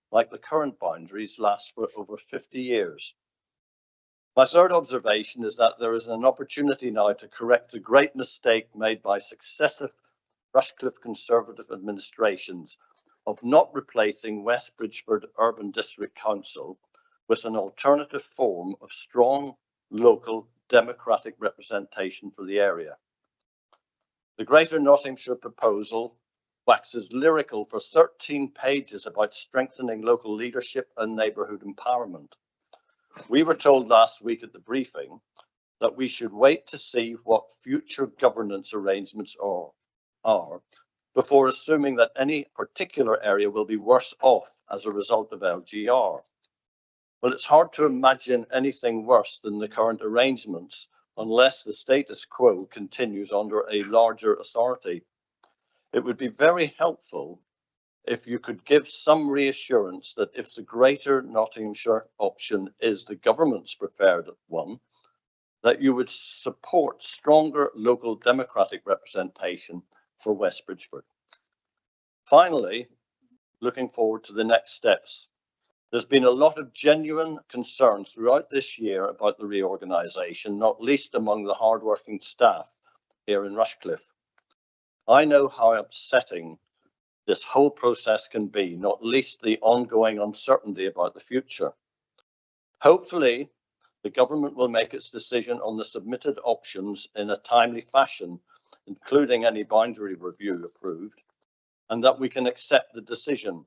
Speaker 11: like the current boundaries, last for over 50 years. My third observation is that there is an opportunity now to correct a great mistake made by successive Rushcliffe Conservative administrations of not replacing West Bridgford Urban District Council with an alternative form of strong local democratic representation for the area. The Greater Nottinghamshire proposal waxes lyrical for 13 pages about strengthening local leadership and neighbourhood empowerment. We were told last week at the briefing that we should wait to see what future governance arrangements are before assuming that any particular area will be worse off as a result of LGR. Well, it's hard to imagine anything worse than the current arrangements unless the status quo continues under a larger authority. It would be very helpful if you could give some reassurance that if the Greater Nottinghamshire option is the government's preferred one, that you would support stronger local democratic representation for West Bridgford. Finally, looking forward to the next steps. There's been a lot of genuine concern throughout this year about the reorganisation, not least among the hardworking staff here in Rushcliffe. I know how upsetting this whole process can be, not least the ongoing uncertainty about the future. Hopefully, the government will make its decision on the submitted options in a timely fashion, including any boundary review approved, and that we can accept the decision.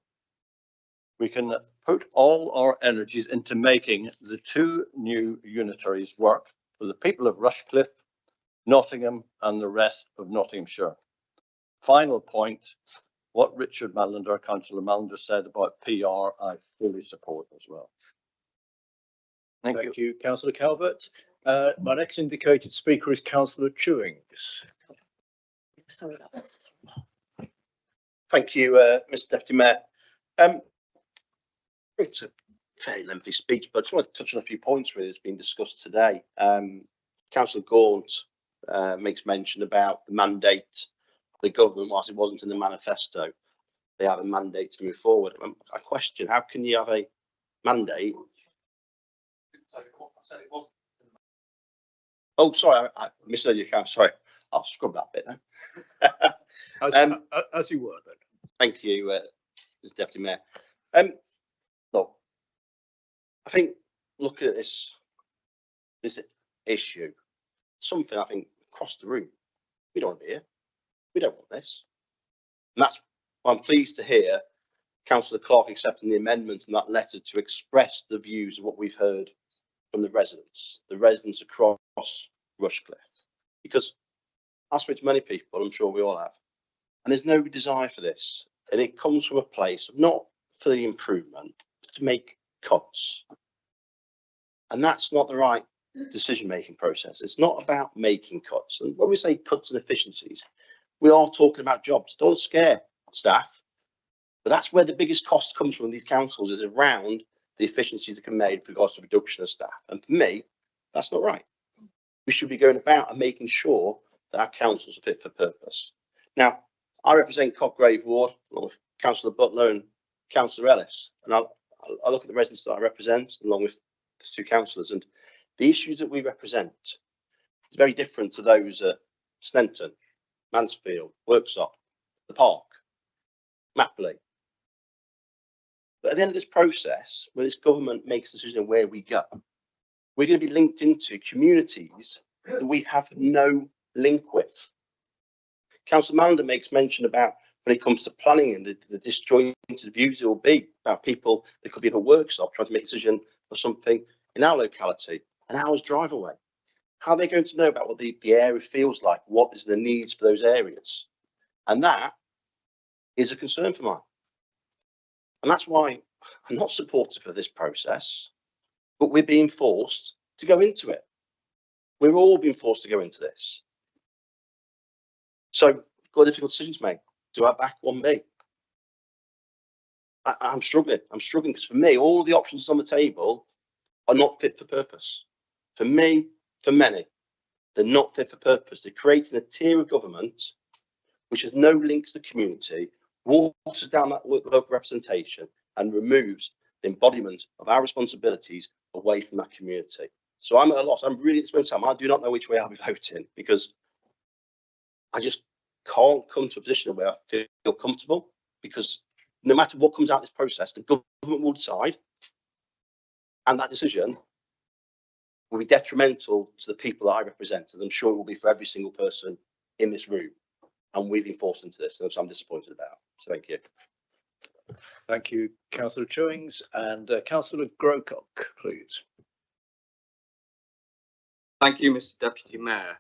Speaker 11: We can put all our energies into making the two new unitaries work for the people of Rushcliffe, Nottingham and the rest of Nottinghamshire. Final point, what Richard Mallender, Councillor Mallender said about PR, I fully support as well.
Speaker 1: Thank you, Councillor Calvert. My next indicated speaker is Councillor Chewings.
Speaker 3: Sorry about this.
Speaker 7: Thank you, Mr Deputy Mayor. It's a fairly lengthy speech, but I just want to touch on a few points really that's been discussed today. Councillor Gaunt makes mention about the mandate of the government, whilst it wasn't in the manifesto. They have a mandate to move forward. I question, how can you have a mandate? Oh, sorry, I misheard you, sorry. I'll scrub that bit then.
Speaker 1: As you were then.
Speaker 7: Thank you, Mr Deputy Mayor. Look, I think looking at this issue, something I think across the room, we don't want to be here. We don't want this. And that's why I'm pleased to hear Councillor Clark accepting the amendment in that letter to express the views of what we've heard from the residents across Rushcliffe. Because I've spoken to many people, I'm sure we all have, and there's no desire for this. And it comes from a place of not for the improvement, but to make cuts. And that's not the right decision-making process. It's not about making cuts. And when we say cuts and efficiencies, We are talking about jobs. Don't scare staff. But that's where the biggest cost comes from these councils, is around the efficiencies that can be made with regards to reduction of staff. And for me, that's not right. We should be going about and making sure that our councils are fit for purpose. Now, I represent Cotgrave Ward, along with Councillor Butler and Councillor Ellis. And I look at the residents that I represent, along with the two councillors, and the issues that we represent is very different to those at Sneinton, Mansfield, Worksop, the Park, Mapley. But at the end of this process, where this government makes a decision of where we go, we're going to be linked into communities that we have no link with. Councillor Mander makes mention about when it comes to planning and the disjointed views it will be about people that could be at a workshop trying to make a decision for something in our locality, an hour's drive away. How are they going to know about what the area feels like? What is the needs for those areas? And that is a concern for mine. And that's why I'm not supportive of this process, but we're being forced to go into it. We're all being forced to go into this. So we've got a difficult decision to make. Do I back 1B? I'm struggling. I'm struggling because for me, all the options on the table are not fit for purpose. For me, for many, they're not fit for purpose. They're creating a tier of government which has no link to the community, waters down that local representation and removes the embodiment of our responsibilities away from that community. So I'm at a loss. I'm really at this moment in time. I do not know which way I'll be voting because I just can't come to a position where I feel comfortable, because no matter what comes out of this process, the government will decide, and that decision will be detrimental to the people that I represent, as I'm sure it will be for every single person in this room. And we've been forced into this, which I'm disappointed about. So thank you.
Speaker 1: Thank you, Councillor Chewings, and Councillor Grocott, please.
Speaker 12: Thank you, Mr. Deputy Mayor.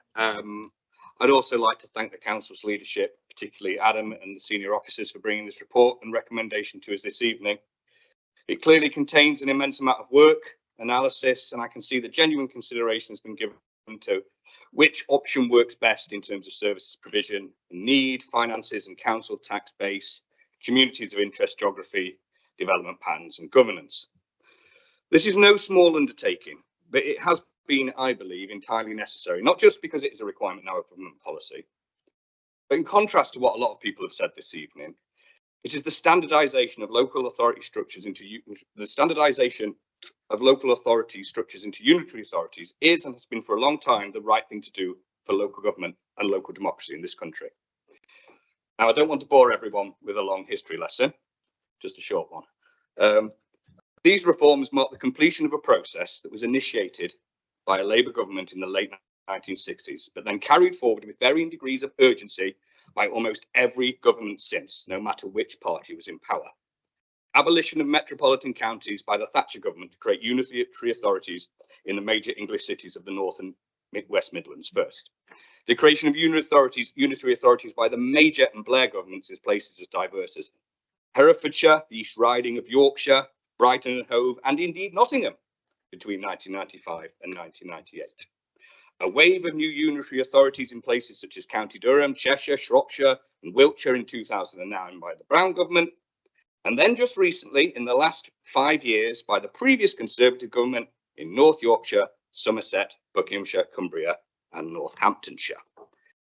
Speaker 12: I'd also like to thank the council's leadership, particularly Adam and the senior officers, for bringing this report and recommendation to us this evening. It clearly contains an immense amount of work, analysis, and I can see that genuine consideration has been given to which option works best in terms of services provision, need, finances and council tax base, communities of interest, geography, development patterns and governance. This is no small undertaking, but it has been, I believe, entirely necessary, not just because it is a requirement now of government policy, but in contrast to what a lot of people have said this evening, it is the standardisation of local authority structures into unitary authorities is and has been for a long time the right thing to do for local government and local democracy in this country. Now, I don't want to bore everyone with a long history lesson, just a short one. These reforms mark the completion of a process that was initiated by a Labour government in the late 1960s, but then carried forward with varying degrees of urgency by almost every government since, no matter which party was in power. Abolition of metropolitan counties by the Thatcher government to create unitary authorities in the major English cities of the North and West Midlands first. The creation of unitary authorities by the major and Blair governments in places as diverse as Herefordshire, the East Riding of Yorkshire, Brighton and Hove, and indeed Nottingham between 1995 and 1998. A wave of new unitary authorities in places such as County Durham, Cheshire, Shropshire and Wiltshire in 2009 by the Brown government, and then just recently in the last 5 years by the previous Conservative government in North Yorkshire, Somerset, Buckinghamshire, Cumbria and Northamptonshire.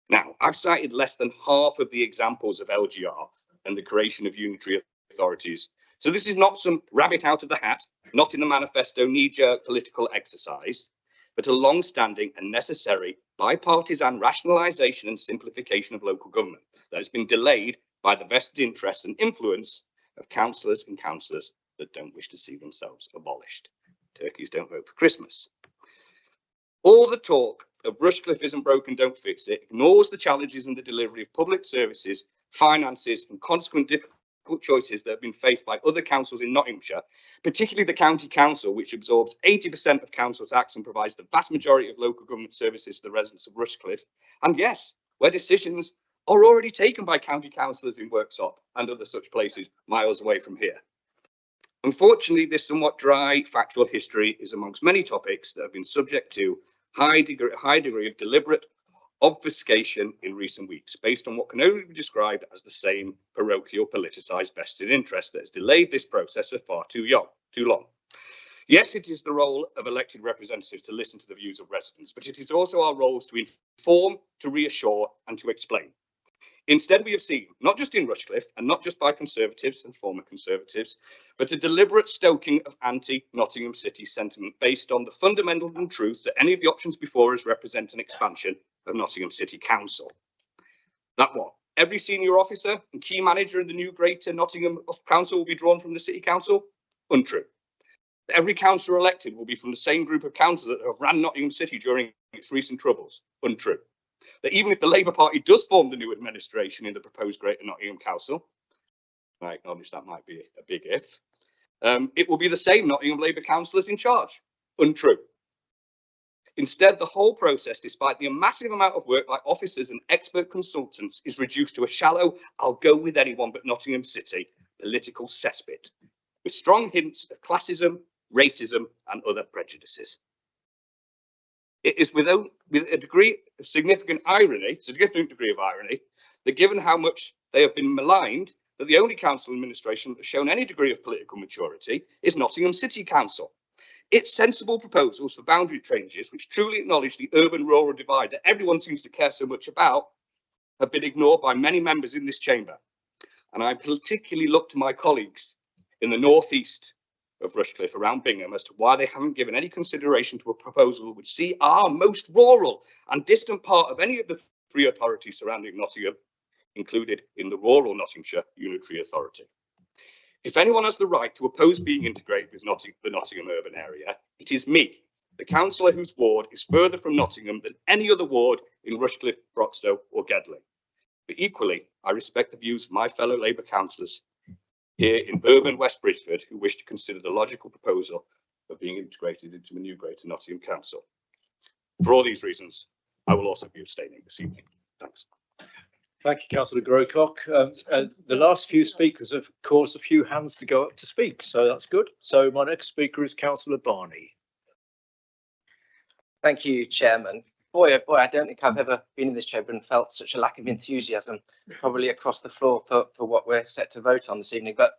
Speaker 12: Now, I've cited less than half of the examples of LGR and the creation of unitary authorities. So this is not some rabbit out of the hat, not in the manifesto knee-jerk political exercise, but a long-standing and necessary bipartisan rationalisation and simplification of local government that has been delayed by the vested interests and influence of councillors and councillors that don't wish to see themselves abolished. Turkeys don't vote for Christmas. All the talk of Rushcliffe isn't broken, don't fix it ignores the challenges in the delivery of public services, finances and consequent difficult choices that have been faced by other councils in Nottinghamshire, particularly the County Council, which absorbs 80% of council tax and provides the vast majority of local government services to the residents of Rushcliffe. And yes, where decisions are already taken by county councillors in Worksop and other such places miles away from here. Unfortunately, this somewhat dry factual history is amongst many topics that have been subject to high degree of deliberate obfuscation in recent weeks based on what can only be described as the same parochial politicised vested interest that has delayed this process for far too long. Yes, it is the role of elected representatives to listen to the views of residents, but it is also our roles to inform, to reassure and to explain. Instead, we have seen, not just in Rushcliffe and not just by Conservatives and former Conservatives, but a deliberate stoking of anti-Nottingham City sentiment based on the fundamental truth that any of the options before us represent an expansion of Nottingham City Council. That what? Every senior officer and key manager in the new Greater Nottingham Council will be drawn from the City Council? Untrue. Every councillor elected will be from the same group of councillors that have ran Nottingham City during its recent troubles? Untrue. That even if the Labour Party does form the new administration in the proposed Greater Nottingham Council, I acknowledge that might be a big if, it will be the same Nottingham Labour councillors in charge? Untrue. Instead, the whole process, despite the massive amount of work by officers and expert consultants, is reduced to a shallow, I'll go with anyone but Nottingham City political cesspit, with strong hints of classism, racism and other prejudices. It is with a degree of significant degree of irony, that given how much they have been maligned, that the only council administration that has shown any degree of political maturity is Nottingham City Council. Its sensible proposals for boundary changes, which truly acknowledge the urban-rural divide that everyone seems to care so much about, have been ignored by many members in this chamber. And I particularly look to my colleagues in the northeast of Rushcliffe around Bingham as to why they haven't given any consideration to a proposal which see our most rural and distant part of any of the three authorities surrounding Nottingham included in the rural Nottinghamshire Unitary Authority. If anyone has the right to oppose being integrated with the Nottingham urban area, it is me, the councillor whose ward is further from Nottingham than any other ward in Rushcliffe, Broxtowe or Gedling. But equally, I respect the views of my fellow Labour councillors here in urban West Bridgford who wish to consider the logical proposal of being integrated into a new Greater Nottingham Council. For all these reasons, I will also be abstaining this evening. Thanks.
Speaker 1: Thank you, Councillor Grocott. The last few speakers have caused a few hands to go up to speak, so that's good. So my next speaker is Councillor Barney.
Speaker 13: Thank you, Chairman. Boy, oh boy, I don't think I've ever been in this chamber and felt such a lack of enthusiasm, probably across the floor for what we're set to vote on this evening. But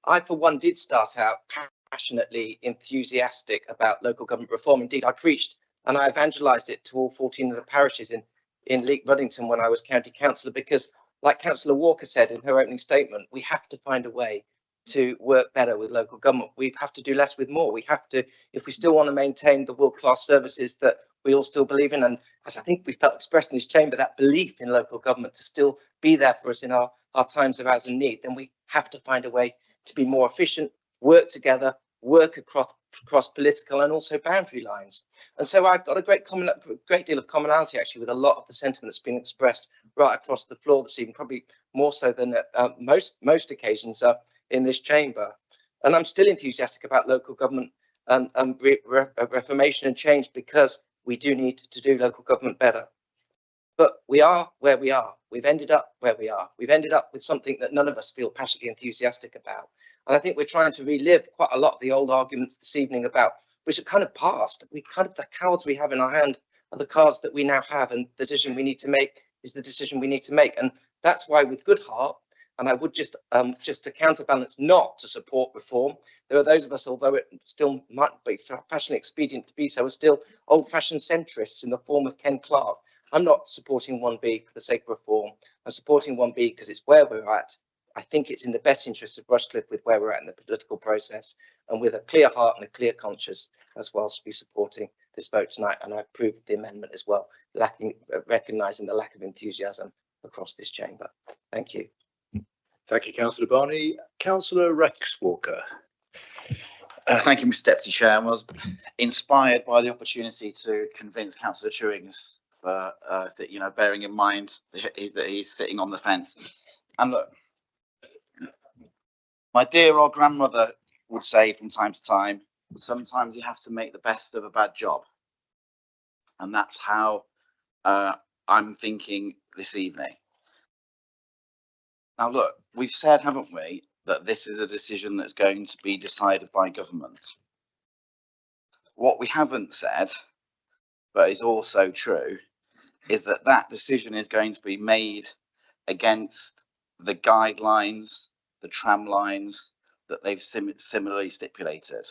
Speaker 13: I, for one, did start out passionately enthusiastic about local government reform. Indeed, I preached and I evangelised it to all 14 of the parishes in Leek Ruddington when I was county councillor, because, like Councillor Walker said in her opening statement, we have to find a way to work better with local government. We have to do less with more. We have to, if we still want to maintain the world-class services that we all still believe in, and as I think we felt expressed in this chamber, that belief in local government to still be there for us in our times of hours and need, then we have to find a way to be more efficient, work together, work across political and also boundary lines. And so I've got a great deal of commonality actually with a lot of the sentiment that's been expressed right across the floor this evening, probably more so than most occasions in this chamber. And I'm still enthusiastic about local government reformation and change, because we do need to do local government better. But we are where we are. We've ended up where we are. We've ended up with something that none of us feel passionately enthusiastic about. And I think we're trying to relive quite a lot of the old arguments this evening about, which are kind of past. We kind of, the cards we have in our hand are the cards that we now have, and the decision we need to make is the decision we need to make. And that's why, with good heart, and I would just to counterbalance not to support reform, there are those of us, although it still might be fashionably expedient to be so, are still old-fashioned centrists in the form of Ken Clarke. I'm not supporting 1B for the sake of reform. I'm supporting 1B because it's where we're at. I think it's in the best interest of Rushcliffe with where we're at in the political process, and with a clear heart and a clear conscience as well to be supporting this vote tonight. And I approve the amendment as well, recognising the lack of enthusiasm across this chamber. Thank you.
Speaker 1: Thank you, Councillor Barney. Councillor Rex Walker.
Speaker 14: Thank you, Mr Deputy Chair. I was inspired by the opportunity to convince Councillor Chewings for, bearing in mind that he's sitting on the fence. And look, my dear old grandmother would say from time to time, sometimes you have to make the best of a bad job. And that's how I'm thinking this evening. Now, look, we've said, haven't we, that this is a decision that's going to be decided by government. What we haven't said, but is also true, is that that decision is going to be made against the guidelines, the tram lines that they've similarly stipulated.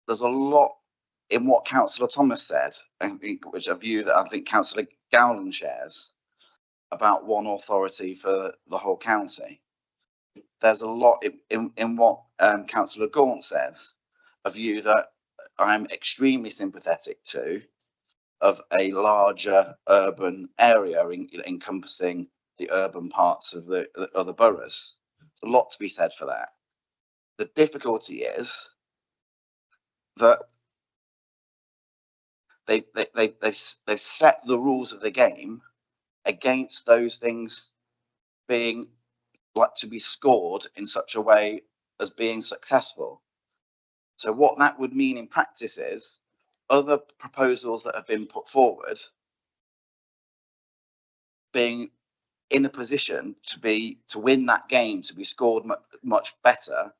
Speaker 14: There's a lot in what Councillor Thomas said, which a view that I think Councillor Gowland shares, about one authority for the whole county. There's a lot in what Councillor Gaunt says, a view that I'm extremely sympathetic to, of a larger urban area encompassing the urban parts of the other boroughs. There's a lot to be said for that. The difficulty is that they've set the rules of the game against those things being like to be scored in such a way as being successful. So what that would mean in practice is other proposals that have been put forward being in a position to win that game, to be scored much better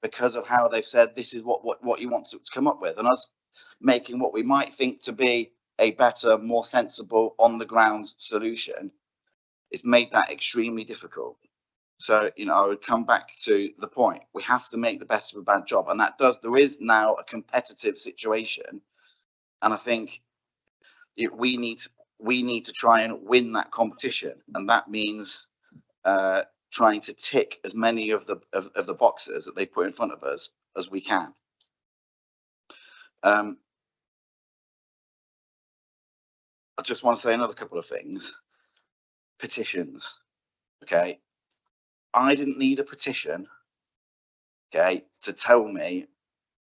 Speaker 14: because of how they've said this is what you want to come up with, and us making what we might think to be a better, more sensible, on the ground solution. It's made that extremely difficult. So, you know, I would come back to the point. We have to make the best of a bad job, and there is now a competitive situation, and I think we need to try and win that competition, and that means trying to tick as many of the boxes that they put in front of us as we can. I just want to say another couple of things. Petitions, okay. I didn't need a petition, okay, to tell me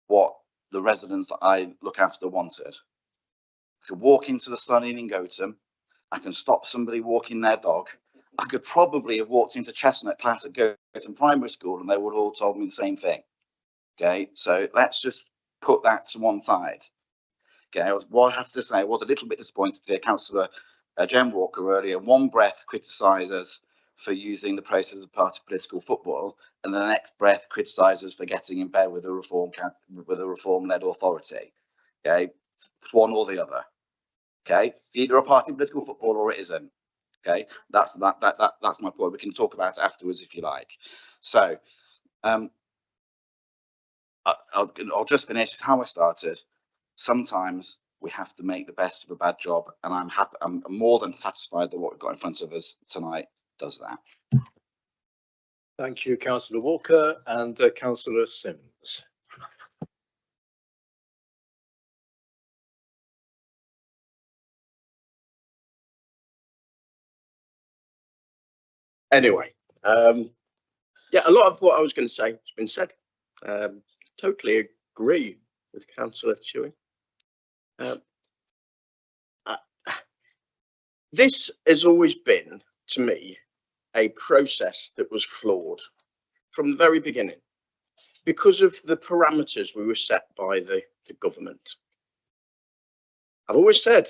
Speaker 14: what the residents that I look after wanted. I could walk into the Sun Inn in Gotham. I can stop somebody walking their dog. I could probably have walked into Chestnut class at Gotham Primary School and they would have all told me the same thing. Okay, so let's just put that to one side. Okay, what I have to say, I was a little bit disappointed to hear Councillor Jen Walker earlier in one breath criticise us for using the process of party political football, and the next breath criticise us for getting in bed with a reform-led authority. Okay, it's one or the other. Okay, it's either a party political football or it isn't. Okay, that's my point. We can talk about it afterwards if you like. So, I'll just finish how I started. Sometimes we have to make the best of a bad job, and I'm happy. I'm more than satisfied that what we've got in front of us tonight does that.
Speaker 1: Thank you, Councillor Walker, and Councillor Simms.
Speaker 7: Anyway, yeah, a lot of what I was going to say has been said. Totally agree with Councillor Chewing. This has always been, to me, a process that was flawed from the very beginning because of the parameters we were set by the government. I've always said,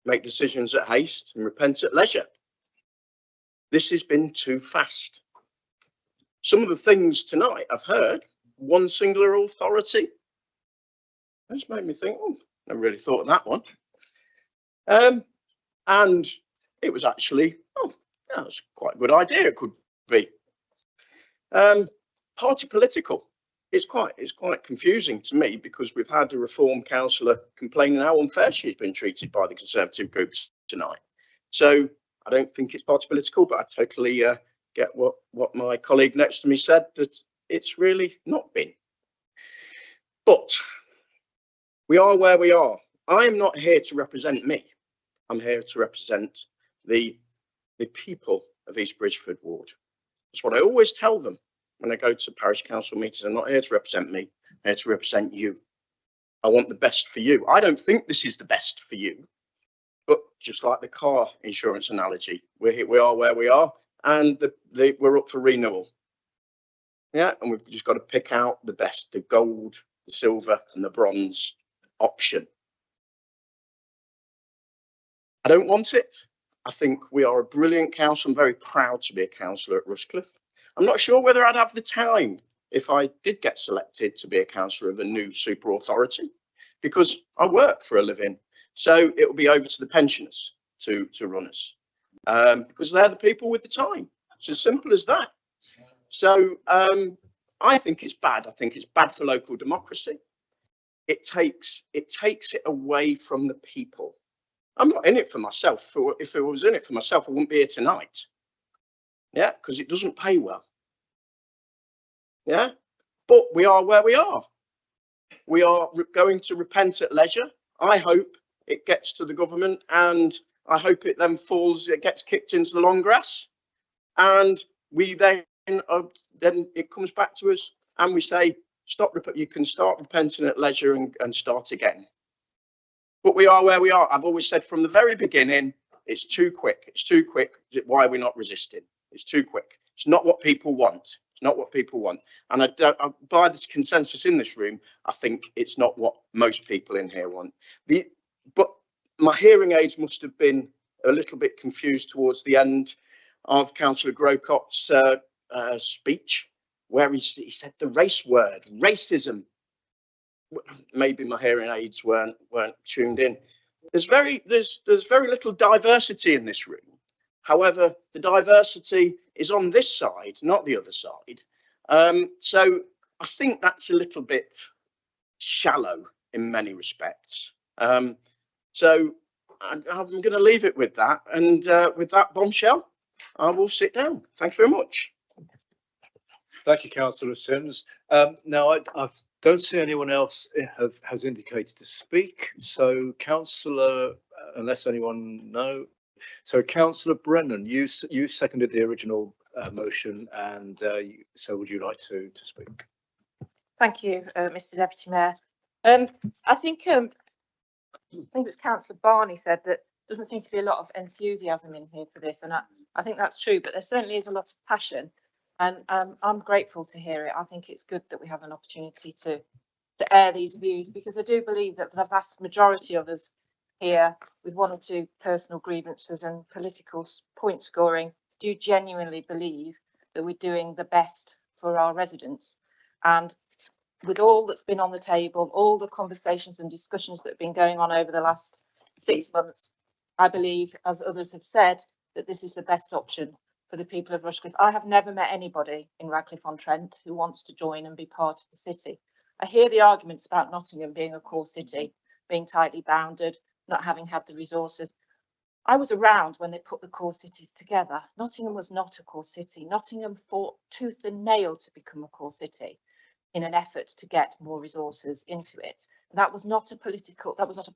Speaker 7: make decisions at haste and repent at leisure. This has been too fast. Some of the things tonight I've heard, one singular authority, that's made me think, oh, I never really thought of that one. And it was actually, oh, yeah, that's quite a good idea. It could be. Party political. It's quite confusing to me because we've had a Reform councillor complaining how unfair she's been treated by the Conservative groups tonight. So I don't think it's party political, but I totally get what my colleague next to me said, that it's really not been. But we are where we are. I am not here to represent me. I'm here to represent the people of East Bridgford Ward. That's what I always tell them when I go to parish council meetings. I'm not here to represent me. I'm here to represent you. I want the best for you. I don't think this is the best for you. But just like the car insurance analogy, we are where we are, and we're up for renewal. Yeah, and we've just got to pick out the best, the gold, the silver, and the bronze option. I don't want it. I think we are a brilliant council. I'm very proud to be a councillor at Rushcliffe. I'm not sure whether I'd have the time if I did get selected to be a councillor of a new super authority. because I work for a living. So it will be over to the pensioners to run us, because they're the people with the time. It's as simple as that. So I think it's bad. I think it's bad for local democracy. It takes it away from the people. I'm not in it for myself. If I was in it for myself, I wouldn't be here tonight. Yeah, because it doesn't pay well. Yeah, but we are where we are. We are going to repent at leisure. I hope it gets to the government, and I hope it then it gets kicked into the long grass, and we then it comes back to us, and we say, stop. You can start repenting at leisure and start again. But we are where we are. I've always said from the very beginning, it's too quick. It's too quick. Why are we not resisting? It's too quick. It's not what people want. It's not what people want. And by this consensus in this room, I think it's not what most people in here want. But my hearing aids must have been a little bit confused towards the end of Councillor Grocot's speech, where he said the race word, racism. Maybe my hearing aids weren't tuned in. There's very little diversity in this room. However, the diversity is on this side, not the other side. So I think that's a little bit shallow in many respects. So I'm going to leave it with that. And with that bombshell, I will sit down. Thank you very much.
Speaker 1: Thank you, Councillor Sims. Now, I don't see anyone else has indicated to speak. So, Councillor, unless anyone knows. So, Councillor Brennan, you seconded the original motion, and so would you like to speak?
Speaker 3: Thank you, Mr. Deputy Mayor. I think it was Councillor Barney said that doesn't seem to be a lot of enthusiasm in here for this, and I think that's true. But there certainly is a lot of passion, and I'm grateful to hear it. I think it's good that we have an opportunity to air these views, because I do believe that the vast majority of us here, with one or two personal grievances and political point scoring, do genuinely believe that we're doing the best for our residents. And with all that's been on the table, all the conversations and discussions that have been going on over the last 6 months, I believe, as others have said, that this is the best option for the people of Rushcliffe. I have never met anybody in Radcliffe-on-Trent who wants to join and be part of the city. I hear the arguments about Nottingham being a core city, being tightly bounded, not having had the resources. I was around when they put the core cities together. Nottingham was not a core city. Nottingham fought tooth and nail to become a core city in an effort to get more resources into it. That was not a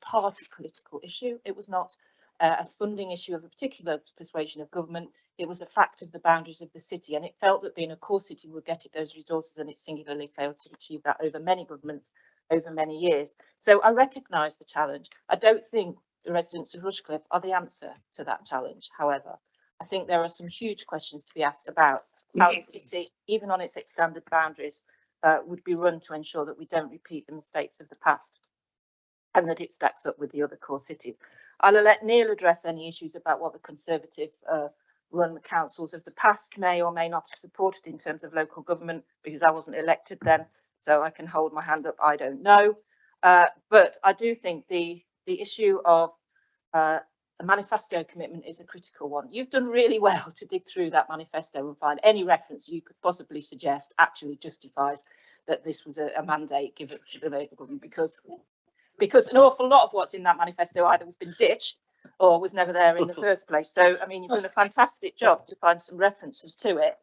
Speaker 3: party political issue. It was not a funding issue of a particular persuasion of government. It was a fact of the boundaries of the city, and it felt that being a core city would get it those resources, and it singularly failed to achieve that over many governments over many years. So I recognise the challenge. I don't think the residents of Rushcliffe are the answer to that challenge. However, I think there are some huge questions to be asked about how the city, even on its expanded boundaries, would be run to ensure that we don't repeat the mistakes of the past and that it stacks up with the other core cities. I'll let Neil address any issues about what the Conservative run councils of the past may or may not have supported in terms of local government, because I wasn't elected then, so I can hold my hand up, I don't know. But I do think the issue of a manifesto commitment is a critical one. You've done really well to dig through that manifesto and find any reference you could possibly suggest actually justifies that this was a mandate given to the Labour government, because an awful lot of what's in that manifesto either has been ditched or was never there in the first place. So, I mean, you've done a fantastic job to find some references to it.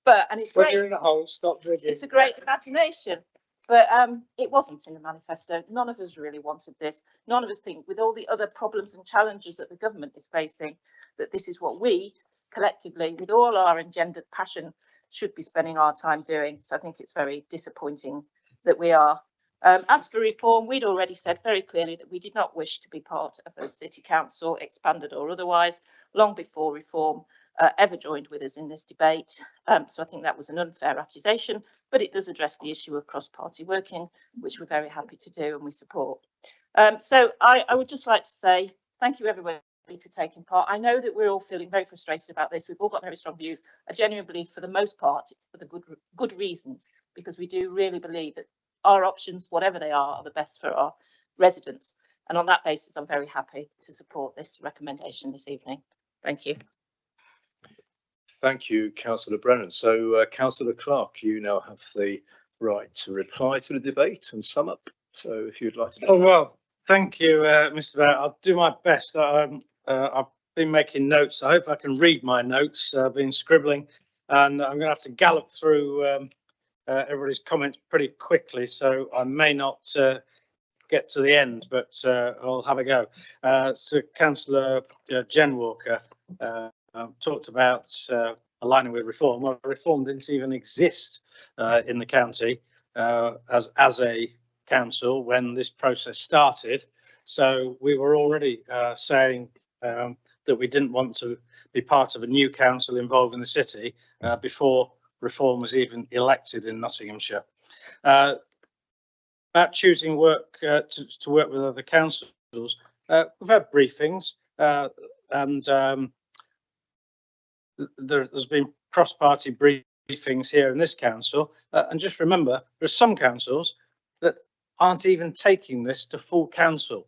Speaker 3: And it's great.
Speaker 2: In the hole, stop digging.
Speaker 3: It's a great imagination. But it wasn't in the manifesto. None of us really wanted this. None of us think, with all the other problems and challenges that the government is facing, that this is what we collectively, with all our engendered passion, should be spending our time doing. So I think it's very disappointing that we are. As for reform, we'd already said very clearly that we did not wish to be part of a city council, expanded or otherwise, long before reform ever joined with us in this debate. So I think that was an unfair accusation, but it does address the issue of cross-party working, which we're very happy to do and we support. So I would just like to say thank you everybody for taking part. I know that we're all feeling very frustrated about this. We've all got very strong views. I genuinely believe, for the most part, for the good reasons, because we do really believe that our options, whatever they are the best for our
Speaker 5: residents. And on that basis, I'm very happy to support this recommendation this evening. Thank you.
Speaker 1: Thank you, Councillor Brennan. So, Councillor Clark, you now have the right to reply to the debate and sum up. So, if you'd like to.
Speaker 2: Oh, well, thank you, Mr. Mayor. I'll do my best. I've been making notes. I hope I can read my notes. I've been scribbling, and I'm going to have to gallop through everybody's comments pretty quickly. So I may not get to the end, but I'll have a go. So, Councillor Jen Walker talked about aligning with reform. Well, reform didn't even exist in the county as a council when this process started. So we were already saying that we didn't want to be part of a new council involving the city before reform was even elected in Nottinghamshire. About choosing work to work with other councils, we've had briefings and there's been cross-party briefings here in this council, and just remember there's some councils that aren't even taking this to full council.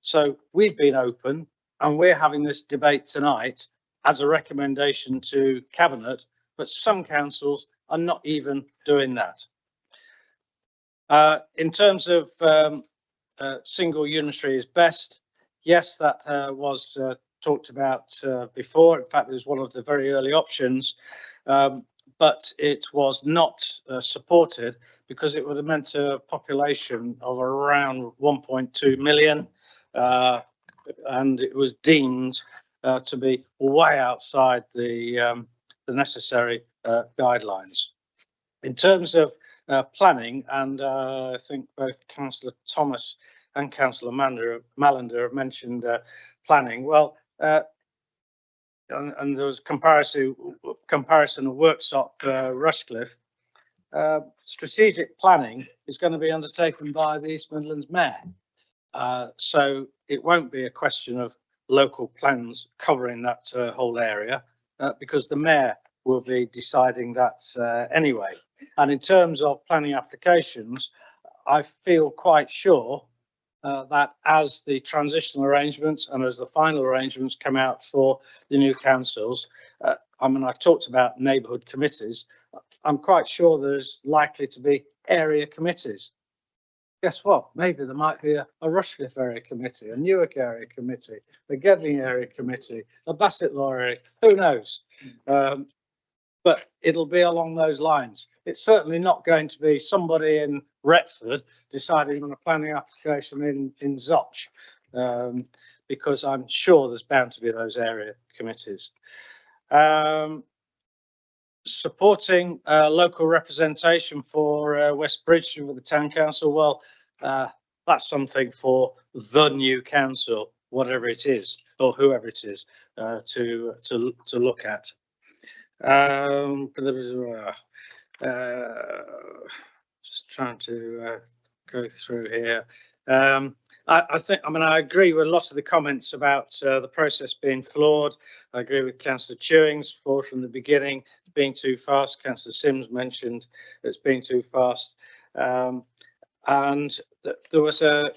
Speaker 2: So we've been open and we're having this debate tonight as a recommendation to Cabinet, but some councils are not even doing that. In terms of single unitary is best, yes, that was talked about before. In fact, it was one of the very early options, but it was not supported because it would have meant a population of around 1.2 million, and it was deemed to be way outside the necessary guidelines. In terms of planning, and I think both Councillor Thomas and Councillor Mallender have mentioned planning. Well, and there was comparison of Worksop Rushcliffe. Strategic planning is going to be undertaken by the East Midlands Mayor. So it won't be a question of local plans covering that whole area because the Mayor will be deciding that anyway. And in terms of planning applications, I feel quite sure that as the transitional arrangements and as the final arrangements come out for the new councils, I mean, I've talked about neighbourhood committees. I'm quite sure there's likely to be area committees. Guess what? Maybe there might be a Rushcliffe area committee, a Newark area committee, a Gedling area committee, a Bassetlaw area, who knows? But it'll be along those lines. It's certainly not going to be somebody in Retford deciding on a planning application in Zoch, because I'm sure there's bound to be those area committees. Supporting local representation for West Bridge with the town council. Well, that's something for the new council, whatever it is, or whoever it is, to look at. Just trying to go through here. I think, I mean, I agree with lots of the comments about the process being flawed. I agree with Councillor Chewing's flawed from the beginning, being too fast. Councillor Sims mentioned it's being too fast. And there was a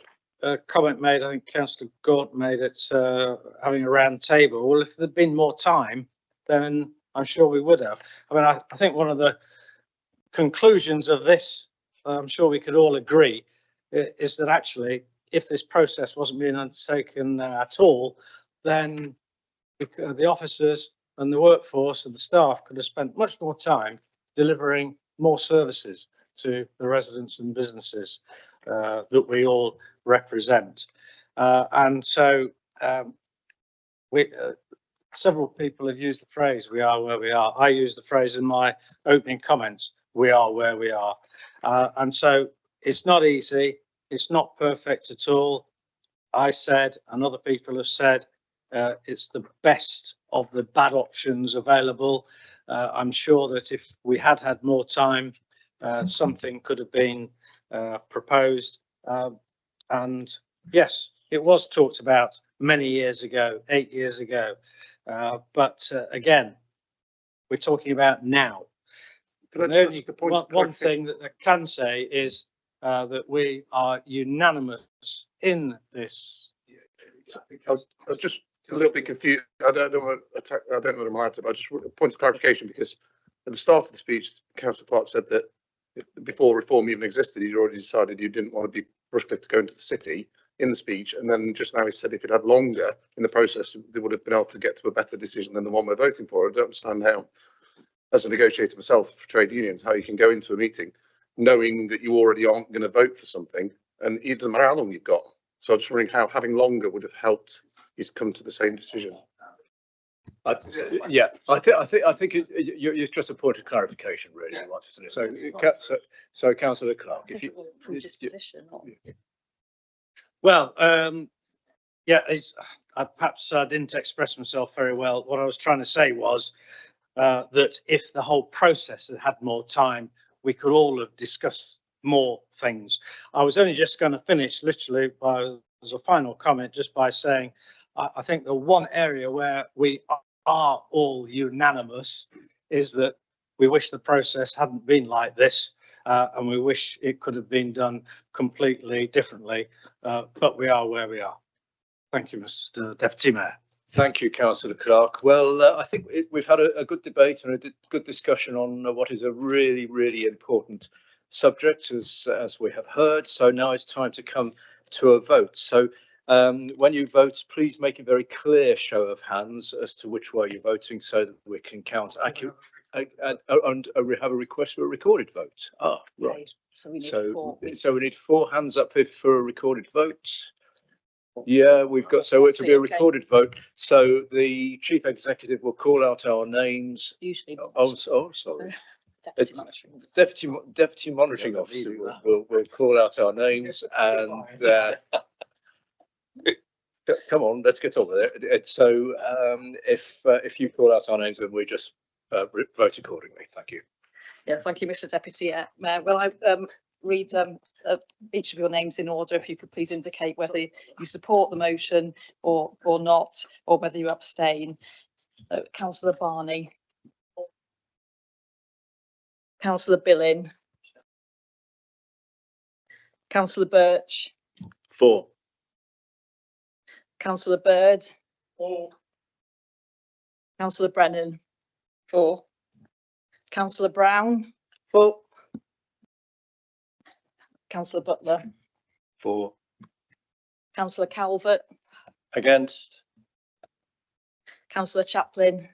Speaker 2: comment made, I think Councillor Gaunt made it, having a round table. Well, if there'd been more time, then I'm sure we would have. I mean, I think one of the conclusions of this, I'm sure we could all agree, is that actually, if this process wasn't being undertaken at all, then the officers and the workforce and the staff could have spent much more time delivering more services to the residents and businesses that we all represent. And so several people have used the phrase, we are where we are. I used the phrase in my opening comments, we are where we are. And so it's not easy. It's not perfect at all. I said, and other people have said, it's the best of the bad options available. I'm sure that if we had had more time, something could have been proposed. And yes, it was talked about many years ago, 8 years ago. But again, we're talking about now. One thing that I can say is that we are unanimous in this.
Speaker 8: I was just a little bit confused. I don't want to attack. I don't know what I'm allowed to, but I just want a point of clarification, because at the start of the speech, Councillor Clark said that before reform even existed, he'd already decided you didn't want to be Rushcliffe to go into the city in the speech. And then just now he said if it had longer in the process, they would have been able to get to a better decision than the one we're voting for. I don't understand how, as a negotiator myself for trade unions, how you can go into a meeting knowing that you already aren't going to vote for something, and it doesn't matter how long you've got. So I'm just wondering how having longer would have helped you to come to the same decision.
Speaker 1: I think it's just a point of clarification, really. I wanted to know. So Councillor Clark, if you
Speaker 3: From disposition.
Speaker 2: Well, yeah, perhaps I didn't express myself very well. What I was trying to say was that if the whole process had had more time, we could all have discussed more things. I was only just going to finish literally as a final comment, just by saying I think the one area where we are all unanimous is that we wish the process hadn't been like this, and we wish it could have been done completely differently, but we are where we are. Thank you, Mr. Deputy Mayor.
Speaker 1: Thank you, Councillor Clark. Well, I think we've had a good debate and a good discussion on what is a really, really important subject, as we have heard. So now it's time to come to a vote. So when you vote, please make a very clear show of hands as to which way you're voting, so that we can count accurate. And we have a request for a recorded vote. Ah, right.
Speaker 3: So we need
Speaker 1: so we need 4 hands up here for a recorded vote. Yeah, we've got, so it will be a recorded vote. So the chief executive will call out our names.
Speaker 3: Usually.
Speaker 1: Oh, sorry. Deputy monitoring officer will call out our names, and come on, let's get on with it. So if you call out our names, then we just vote accordingly. Thank you.
Speaker 3: Yeah, thank you, Mr. Deputy Mayor. Well, I read each of your names in order. If you could please indicate whether you support the motion or not, or whether you abstain. Councillor Barney. Councillor Billing. Councillor Birch.
Speaker 1: 4.
Speaker 3: Councillor Bird. 4. Councillor Brennan. 4. Councillor Brown.
Speaker 1: 4.
Speaker 3: Councillor Butler.
Speaker 1: 4.
Speaker 3: Councillor Calvert.
Speaker 11: Against.
Speaker 3: Councillor Chaplin.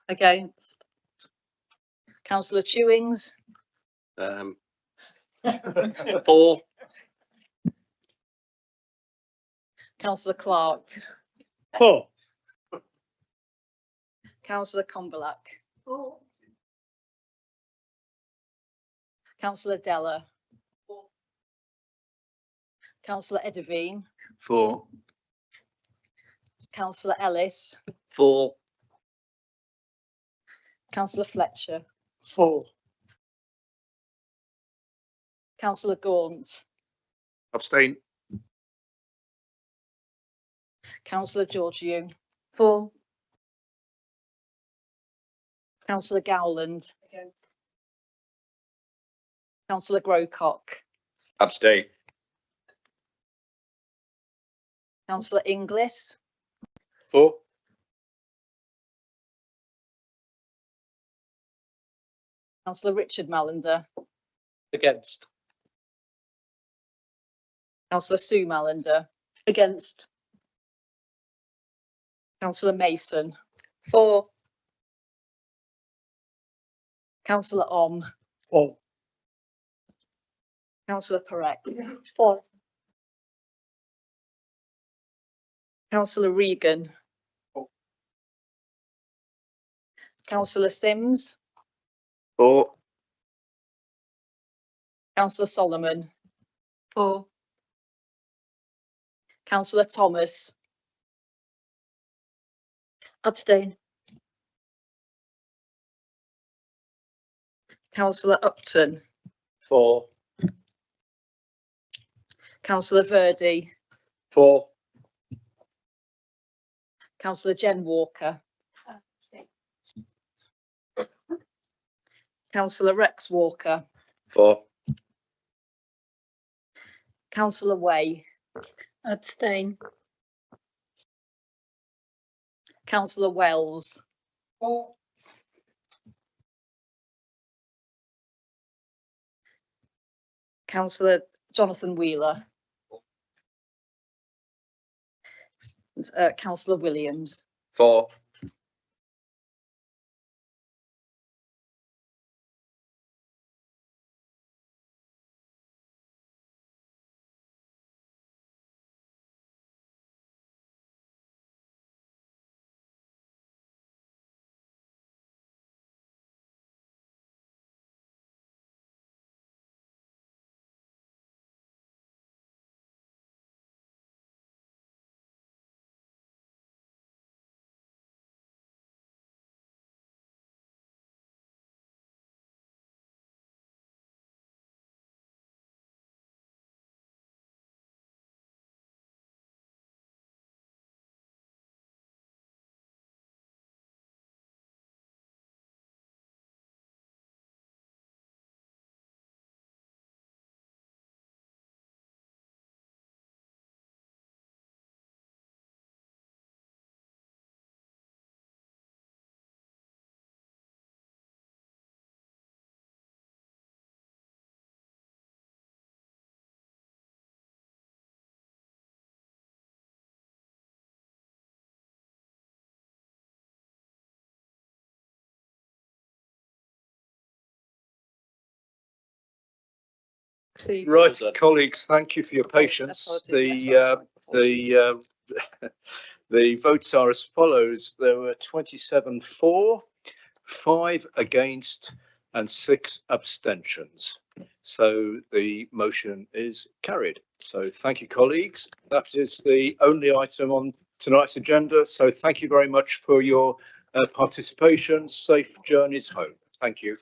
Speaker 9: Against.
Speaker 3: Councillor Chewings.
Speaker 7: 4.
Speaker 3: Councillor Clark.
Speaker 2: 4.
Speaker 3: Councillor Comberlack. 4. Councillor Della. 4. Councillor Edavine.
Speaker 1: 4.
Speaker 3: Councillor Ellis.
Speaker 7: 4.
Speaker 3: Councillor Fletcher.
Speaker 2: 4.
Speaker 3: Councillor Gaunt.
Speaker 8: Abstain.
Speaker 3: Councillor Georgiou.
Speaker 9: 4.
Speaker 3: Councillor Gowland. Councillor Grocott.
Speaker 12: Abstain.
Speaker 3: Councillor Inglis.
Speaker 1: 4.
Speaker 3: Councillor Richard Mallender.
Speaker 10: Against.
Speaker 3: Councillor Sue Mallender.
Speaker 9: Against.
Speaker 3: Councillor Mason.
Speaker 9: 4.
Speaker 3: Councillor Om.
Speaker 2: 4.
Speaker 3: Councillor Perec.
Speaker 9: 4.
Speaker 3: Councillor Regan. Councillor Sims.
Speaker 8: 4.
Speaker 3: Councillor Solomon.
Speaker 9: 4.
Speaker 3: Councillor Thomas.
Speaker 5: Abstain.
Speaker 3: Councillor Upton.
Speaker 10: 4.
Speaker 3: Councillor Verdi.
Speaker 10: 4.
Speaker 3: Councillor Jen Walker. Councillor Rex Walker.
Speaker 7: 4.
Speaker 3: Councillor Way,
Speaker 9: Abstain.
Speaker 3: Councillor Wells, Councillor Jonathan Wheeler, Councillor Williams,
Speaker 12: For.
Speaker 1: Right, colleagues, thank you for your patience. The votes are as follows. There were 27 for, 5 against and 6 abstentions. So the motion is carried. So thank you, colleagues. That is the only item on tonight's agenda. So thank you very much for your participation. Safe journeys home. Thank you.